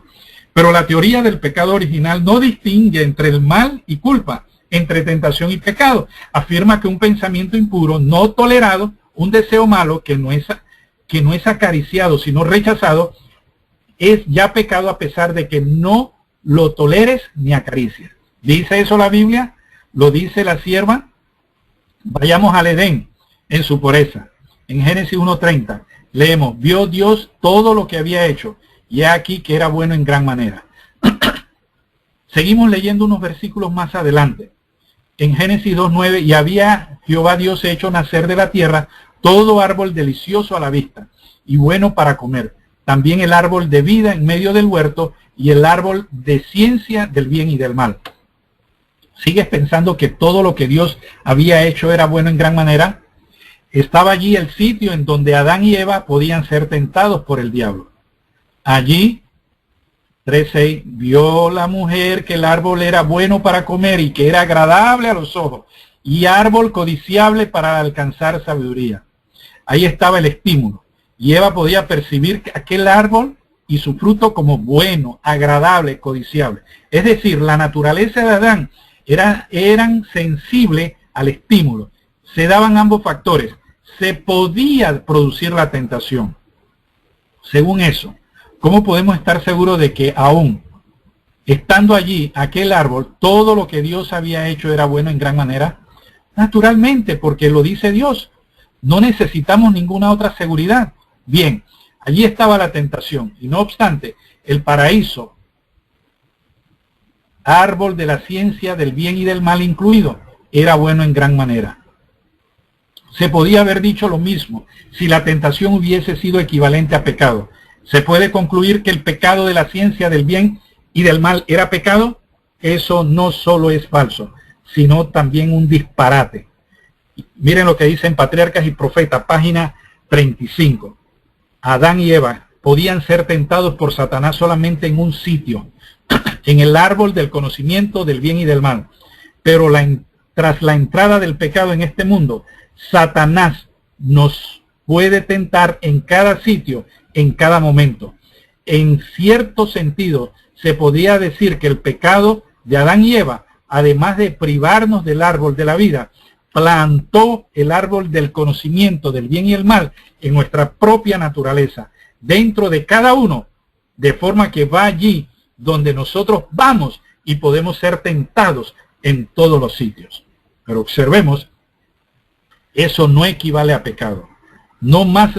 Pero la teoría del pecado original no distingue entre el mal y culpa, entre tentación y pecado. Afirma que un pensamiento impuro no tolerado, un deseo malo que no es acariciado, sino rechazado, es ya pecado a pesar de que no lo toleres ni acaricies. ¿Dice eso la Biblia? ¿Lo dice la sierva? Vayamos al Edén en su pureza. En Génesis 1:30 leemos, vio Dios todo lo que había hecho, y he aquí que era bueno en gran manera. Seguimos leyendo unos versículos más adelante. En Génesis 2:9, y había Jehová Dios hecho nacer de la tierra todo árbol delicioso a la vista, y bueno para comer. También el árbol de vida en medio del huerto, y el árbol de ciencia del bien y del mal. ¿Sigues pensando que todo lo que Dios había hecho era bueno en gran manera? Estaba allí el sitio en donde Adán y Eva podían ser tentados por el diablo. Allí, 3:6, vio la mujer que el árbol era bueno para comer y que era agradable a los ojos, y árbol codiciable para alcanzar sabiduría. Ahí estaba el estímulo, y Eva podía percibir aquel árbol y su fruto como bueno, agradable, codiciable. Es decir, la naturaleza de Adán eran sensibles al estímulo. Se daban ambos factores. Se podía producir la tentación. Según eso, ¿cómo podemos estar seguros de que aún estando allí aquel árbol, todo lo que Dios había hecho era bueno en gran manera? Naturalmente, porque lo dice Dios. No necesitamos ninguna otra seguridad. Bien, allí estaba la tentación, y no obstante, el paraíso, árbol de la ciencia del bien y del mal incluido, era bueno en gran manera. Se podía haber dicho lo mismo si la tentación hubiese sido equivalente a pecado. ¿Se puede concluir que el pecado de la ciencia del bien y del mal era pecado? Eso no solo es falso, sino también un disparate. Miren lo que dice en Patriarcas y Profetas, página 35. Adán y Eva podían ser tentados por Satanás solamente en un sitio, en el árbol del conocimiento del bien y del mal. Pero tras la entrada del pecado en este mundo, Satanás nos puede tentar en cada sitio, en cada momento. En cierto sentido, se podría decir que el pecado de Adán y Eva, además de privarnos del árbol de la vida, plantó el árbol del conocimiento del bien y el mal en nuestra propia naturaleza, dentro de cada uno, de forma que va allí donde nosotros vamos y podemos ser tentados en todos los sitios. Pero observemos, eso no equivale a pecado. No más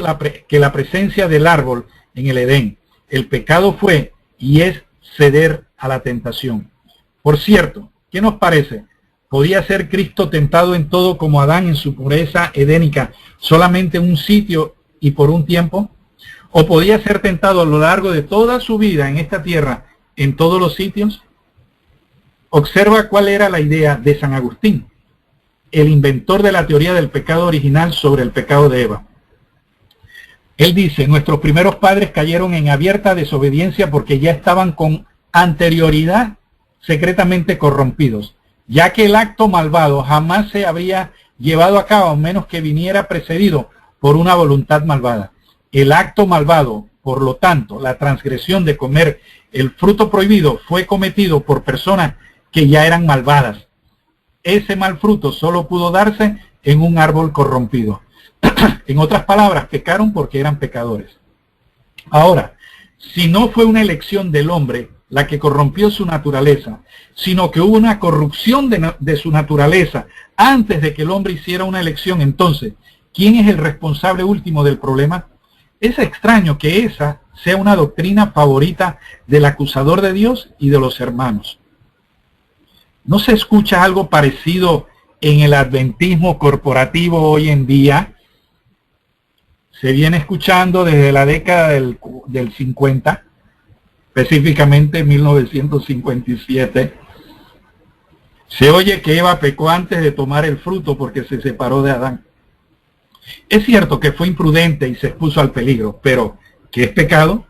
que la presencia del árbol en el Edén. El pecado fue y es ceder a la tentación. Por cierto, ¿qué nos parece? ¿Podía ser Cristo tentado en todo como Adán en su pureza edénica, solamente en un sitio y por un tiempo? ¿O podía ser tentado a lo largo de toda su vida en esta tierra, en todos los sitios? Observa cuál era la idea de San Agustín, el inventor de la teoría del pecado original sobre el pecado de Eva. Él dice, nuestros primeros padres cayeron en abierta desobediencia porque ya estaban con anterioridad secretamente corrompidos, ya que el acto malvado jamás se habría llevado a cabo a menos que viniera precedido por una voluntad malvada. El acto malvado, por lo tanto, la transgresión de comer el fruto prohibido, fue cometido por personas que ya eran malvadas. Ese mal fruto solo pudo darse en un árbol corrompido. En otras palabras, pecaron porque eran pecadores. Ahora, si no fue una elección del hombre la que corrompió su naturaleza, sino que hubo una corrupción de su naturaleza antes de que el hombre hiciera una elección, entonces, ¿quién es el responsable último del problema? Es extraño que esa sea una doctrina favorita del acusador de Dios y de los hermanos. ¿No se escucha algo parecido en el adventismo corporativo hoy en día? Se viene escuchando desde la década del 50, específicamente 1957. Se oye que Eva pecó antes de tomar el fruto porque se separó de Adán. Es cierto que fue imprudente y se expuso al peligro, pero ¿qué es pecado?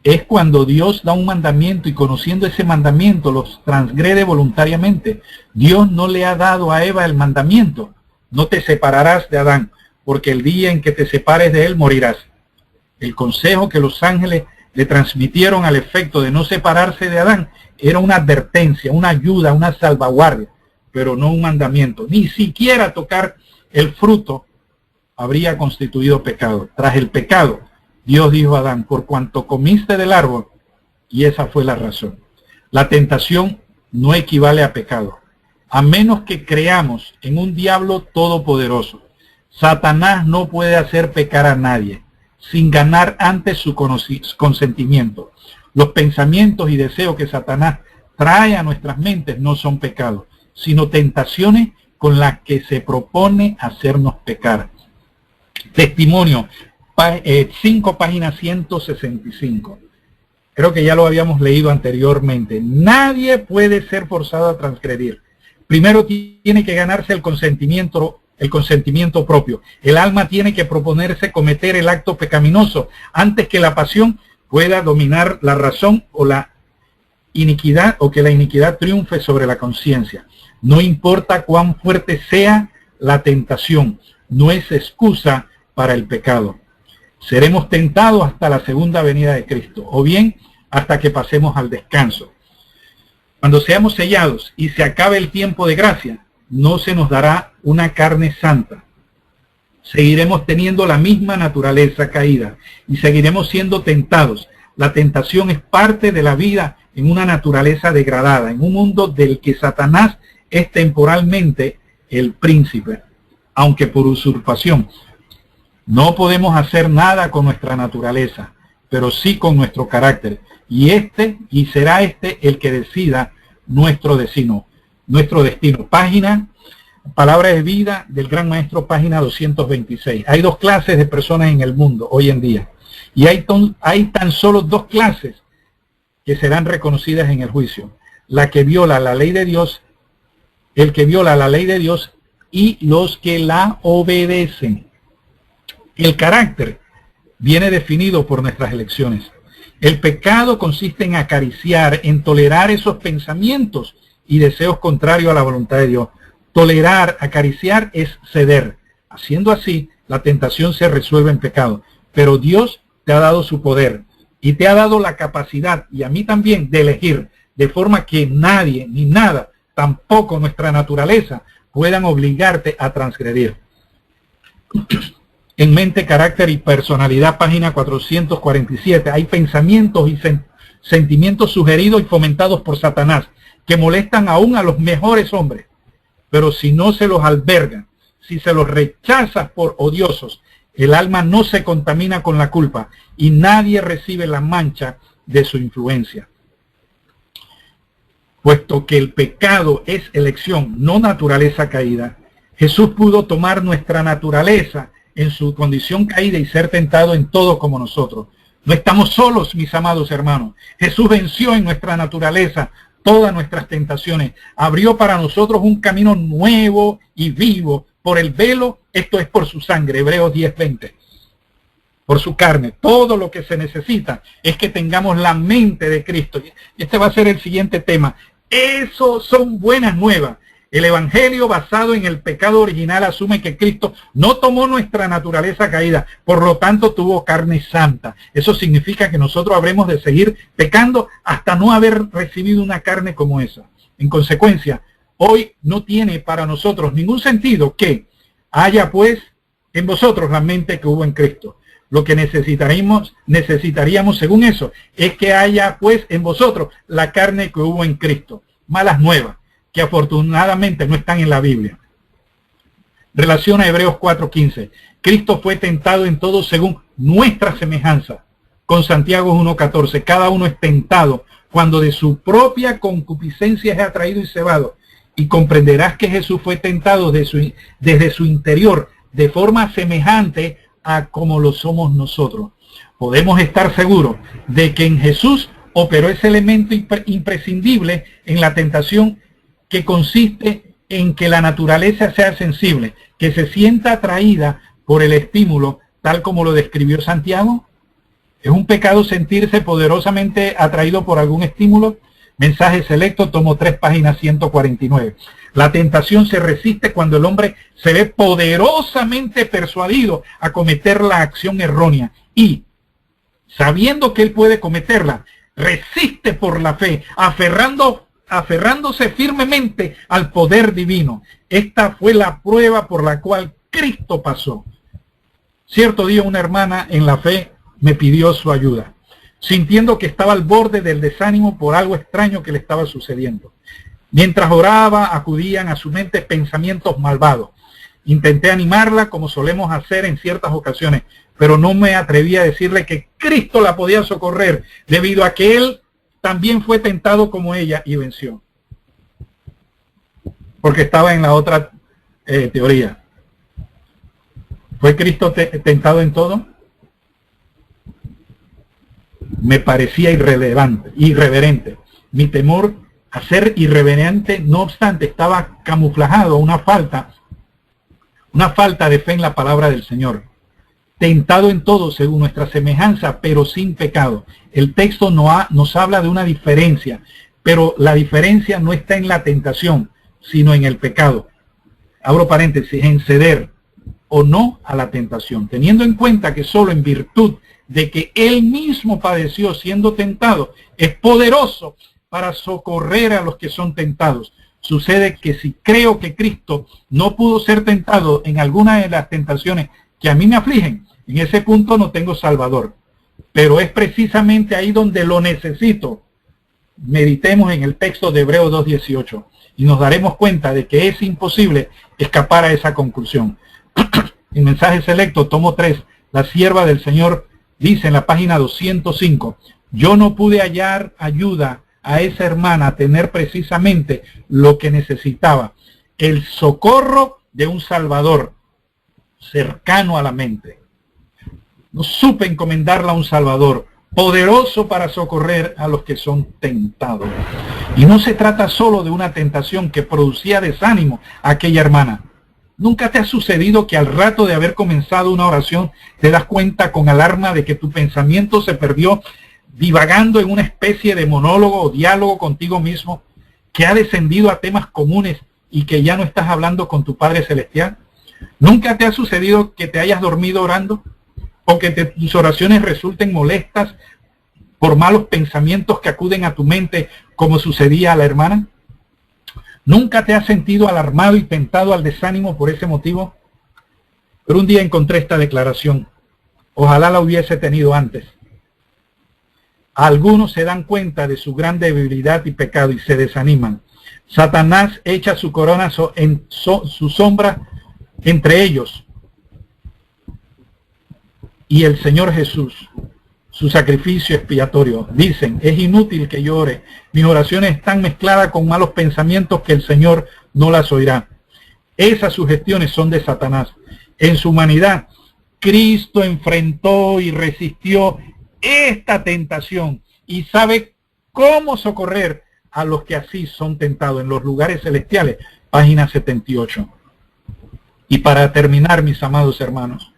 Es cuando Dios da un mandamiento y conociendo ese mandamiento los transgrede voluntariamente. Dios no le ha dado a Eva el mandamiento: no te separarás de Adán, porque el día en que te separes de él morirás. El consejo que los ángeles le transmitieron al efecto de no separarse de Adán era una advertencia, una ayuda, una salvaguardia, pero no un mandamiento. Ni siquiera tocar el fruto habría constituido pecado. Tras el pecado, Dios dijo a Adán, por cuanto comiste del árbol, y esa fue la razón. La tentación no equivale a pecado, a menos que creamos en un diablo todopoderoso. Satanás no puede hacer pecar a nadie sin ganar antes su consentimiento. Los pensamientos y deseos que Satanás trae a nuestras mentes no son pecados, sino tentaciones con las que se propone hacernos pecar. Testimonio, 5 páginas 165. Creo que ya lo habíamos leído anteriormente. Nadie puede ser forzado a transgredir. Primero tiene que ganarse el consentimiento propio. El alma tiene que proponerse cometer el acto pecaminoso antes que la pasión pueda dominar la razón o la iniquidad, o que la iniquidad triunfe sobre la conciencia. No importa cuán fuerte sea la tentación, no es excusa para el pecado. Seremos tentados hasta la segunda venida de Cristo, o bien hasta que pasemos al descanso. Cuando seamos sellados y se acabe el tiempo de gracia, no se nos dará una carne santa. Seguiremos teniendo la misma naturaleza caída y seguiremos siendo tentados. La tentación es parte de la vida en una naturaleza degradada, en un mundo del que Satanás es temporalmente el príncipe, aunque por usurpación. No podemos hacer nada con nuestra naturaleza, pero sí con nuestro carácter. Y será este el que decida nuestro destino. Página, Palabra de Vida del Gran Maestro, página 226. Hay 2 clases de personas en el mundo hoy en día. Y hay tan solo 2 clases que serán reconocidas en el juicio. La que viola la ley de Dios, el que viola la ley de Dios y los que la obedecen. El carácter viene definido por nuestras elecciones. El pecado consiste en acariciar, en tolerar esos pensamientos y deseos contrarios a la voluntad de Dios. Tolerar, acariciar es ceder. Haciendo así, la tentación se resuelve en pecado. Pero Dios te ha dado su poder y te ha dado la capacidad, y a mí también, de elegir, de forma que nadie ni nada, tampoco nuestra naturaleza, puedan obligarte a transgredir. En Mente, Carácter y Personalidad, página 447, hay pensamientos y sentimientos sugeridos y fomentados por Satanás que molestan aún a los mejores hombres. Pero si no se los albergan, si se los rechazas por odiosos, el alma no se contamina con la culpa y nadie recibe la mancha de su influencia. Puesto que el pecado es elección, no naturaleza caída, Jesús pudo tomar nuestra naturaleza en su condición caída y ser tentado en todo como nosotros. No estamos solos, mis amados hermanos. Jesús venció en nuestra naturaleza todas nuestras tentaciones. Abrió para nosotros un camino nuevo y vivo por el velo, esto es por su sangre, Hebreos 10:20. Por su carne. Todo lo que se necesita es que tengamos la mente de Cristo. Este va a ser el siguiente tema. Eso son buenas nuevas. El Evangelio basado en el pecado original asume que Cristo no tomó nuestra naturaleza caída, por lo tanto tuvo carne santa. Eso significa que nosotros habremos de seguir pecando hasta no haber recibido una carne como esa. En consecuencia, hoy no tiene para nosotros ningún sentido que haya pues en vosotros la mente que hubo en Cristo. Lo que necesitaríamos según eso es que haya pues en vosotros la carne que hubo en Cristo. Malas nuevas, que afortunadamente no están en la Biblia. Relación a Hebreos 4:15. Cristo fue tentado en todo según nuestra semejanza. Con Santiago 1:14. Cada uno es tentado cuando de su propia concupiscencia es atraído y cebado. Y comprenderás que Jesús fue tentado desde su interior de forma semejante a como lo somos nosotros. Podemos estar seguros de que en Jesús operó ese elemento imprescindible en la tentación, que consiste en que la naturaleza sea sensible, que se sienta atraída por el estímulo, tal como lo describió Santiago. ¿Es un pecado sentirse poderosamente atraído por algún estímulo? Mensaje selecto, tomo 3, página 149. La tentación se resiste cuando el hombre se ve poderosamente persuadido a cometer la acción errónea y, sabiendo que él puede cometerla, resiste por la fe, aferrándose firmemente al poder divino. Esta fue la prueba por la cual Cristo pasó. Cierto día una hermana en la fe me pidió su ayuda, sintiendo que estaba al borde del desánimo por algo extraño que le estaba sucediendo. Mientras oraba, acudían a su mente pensamientos malvados. Intenté animarla como solemos hacer en ciertas ocasiones, pero no me atreví a decirle que Cristo la podía socorrer, debido a que Él también fue tentado como ella y venció. Porque estaba en la otra teoría. ¿Fue Cristo tentado en todo? Me parecía irreverente. Mi temor a ser irreverente, no obstante, estaba camuflado una falta de fe en la palabra del Señor. Tentado en todo según nuestra semejanza, pero sin pecado. El texto nos habla de una diferencia, pero la diferencia no está en la tentación, sino en el pecado. Abro paréntesis, en ceder o no a la tentación, teniendo en cuenta que solo en virtud de que Él mismo padeció siendo tentado, es poderoso para socorrer a los que son tentados. Sucede que si creo que Cristo no pudo ser tentado en alguna de las tentaciones que a mí me afligen, en ese punto no tengo Salvador. Pero es precisamente ahí donde lo necesito. Meditemos en el texto de Hebreos 2:18 y nos daremos cuenta de que es imposible escapar a esa conclusión. En mensaje selecto, tomo 3, la sierva del Señor dice en la página 205, yo no pude hallar ayuda a esa hermana a tener precisamente lo que necesitaba, el socorro de un Salvador cercano a la mente. No supe encomendarla a un Salvador poderoso para socorrer a los que son tentados. Y no se trata solo de una tentación que producía desánimo a aquella hermana. ¿Nunca te ha sucedido que al rato de haber comenzado una oración te das cuenta con alarma de que tu pensamiento se perdió divagando en una especie de monólogo o diálogo contigo mismo que ha descendido a temas comunes y que ya no estás hablando con tu Padre Celestial? ¿Nunca te ha sucedido que te hayas dormido orando? ¿O que tus oraciones resulten molestas por malos pensamientos que acuden a tu mente, como sucedía a la hermana? ¿Nunca te has sentido alarmado y tentado al desánimo por ese motivo? Pero un día encontré esta declaración. Ojalá la hubiese tenido antes. Algunos se dan cuenta de su gran debilidad y pecado y se desaniman. Satanás echa su corona su sombra entre ellos. Y el Señor Jesús, su sacrificio expiatorio, dicen, es inútil que yo ore. Mis oraciones están mezcladas con malos pensamientos que el Señor no las oirá. Esas sugestiones son de Satanás. En su humanidad, Cristo enfrentó y resistió esta tentación y sabe cómo socorrer a los que así son tentados en los lugares celestiales. Página 78. Y para terminar, mis amados hermanos,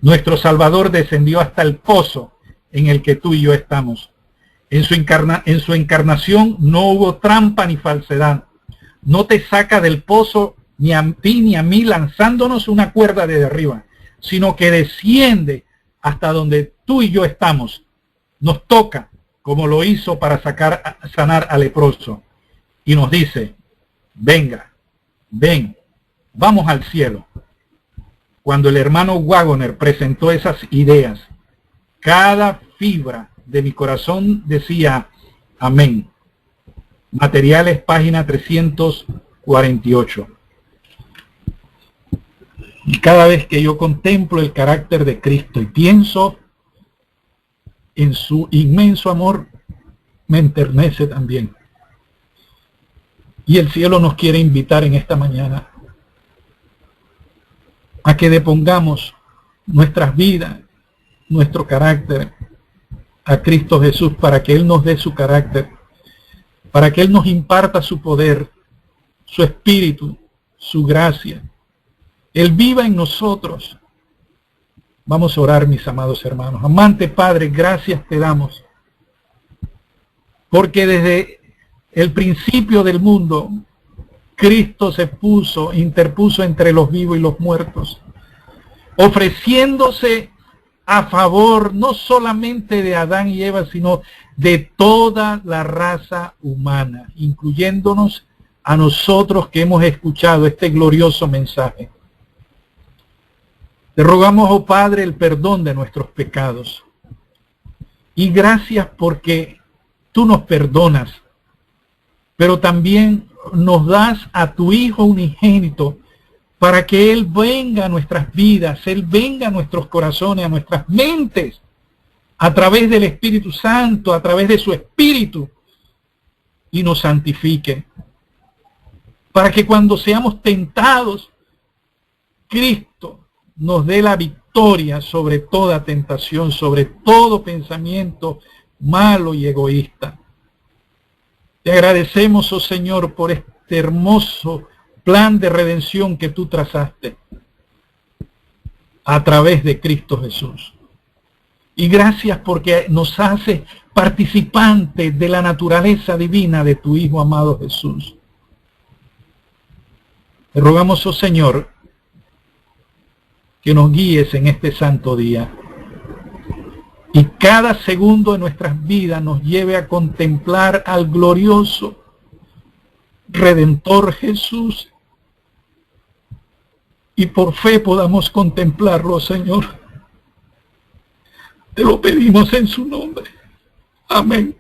nuestro Salvador descendió hasta el pozo en el que tú y yo estamos. En su encarnación no hubo trampa ni falsedad. No te saca del pozo ni a ti ni a mí lanzándonos una cuerda desde arriba, sino que desciende hasta donde tú y yo estamos. Nos toca, como lo hizo para sanar al leproso. Y nos dice, venga, ven, vamos al cielo. Cuando el hermano Waggoner presentó esas ideas, cada fibra de mi corazón decía, amén. Materiales, página 348. Y cada vez que yo contemplo el carácter de Cristo y pienso en su inmenso amor, me enternece también. Y el cielo nos quiere invitar en esta mañana a que depongamos nuestras vidas, nuestro carácter a Cristo Jesús, para que Él nos dé su carácter, para que Él nos imparta su poder, su espíritu, su gracia. Él viva en nosotros. Vamos a orar, mis amados hermanos. Amante Padre, gracias te damos, porque desde el principio del mundo, Cristo se interpuso entre los vivos y los muertos, ofreciéndose a favor no solamente de Adán y Eva, sino de toda la raza humana, incluyéndonos a nosotros que hemos escuchado este glorioso mensaje. Te rogamos, oh Padre, el perdón de nuestros pecados. Y gracias porque tú nos perdonas, pero también nos das a tu Hijo unigénito para que Él venga a nuestras vidas, Él venga a nuestros corazones, a nuestras mentes, a través del Espíritu Santo, a través de su Espíritu, y nos santifique. Para que cuando seamos tentados, Cristo nos dé la victoria sobre toda tentación, sobre todo pensamiento malo y egoísta. Te agradecemos, oh Señor, por este hermoso plan de redención que tú trazaste a través de Cristo Jesús. Y gracias porque nos hace participantes de la naturaleza divina de tu Hijo amado Jesús. Te rogamos, oh Señor, que nos guíes en este santo día. Y cada segundo de nuestras vidas nos lleve a contemplar al glorioso Redentor Jesús. Y por fe podamos contemplarlo, Señor. Te lo pedimos en su nombre. Amén.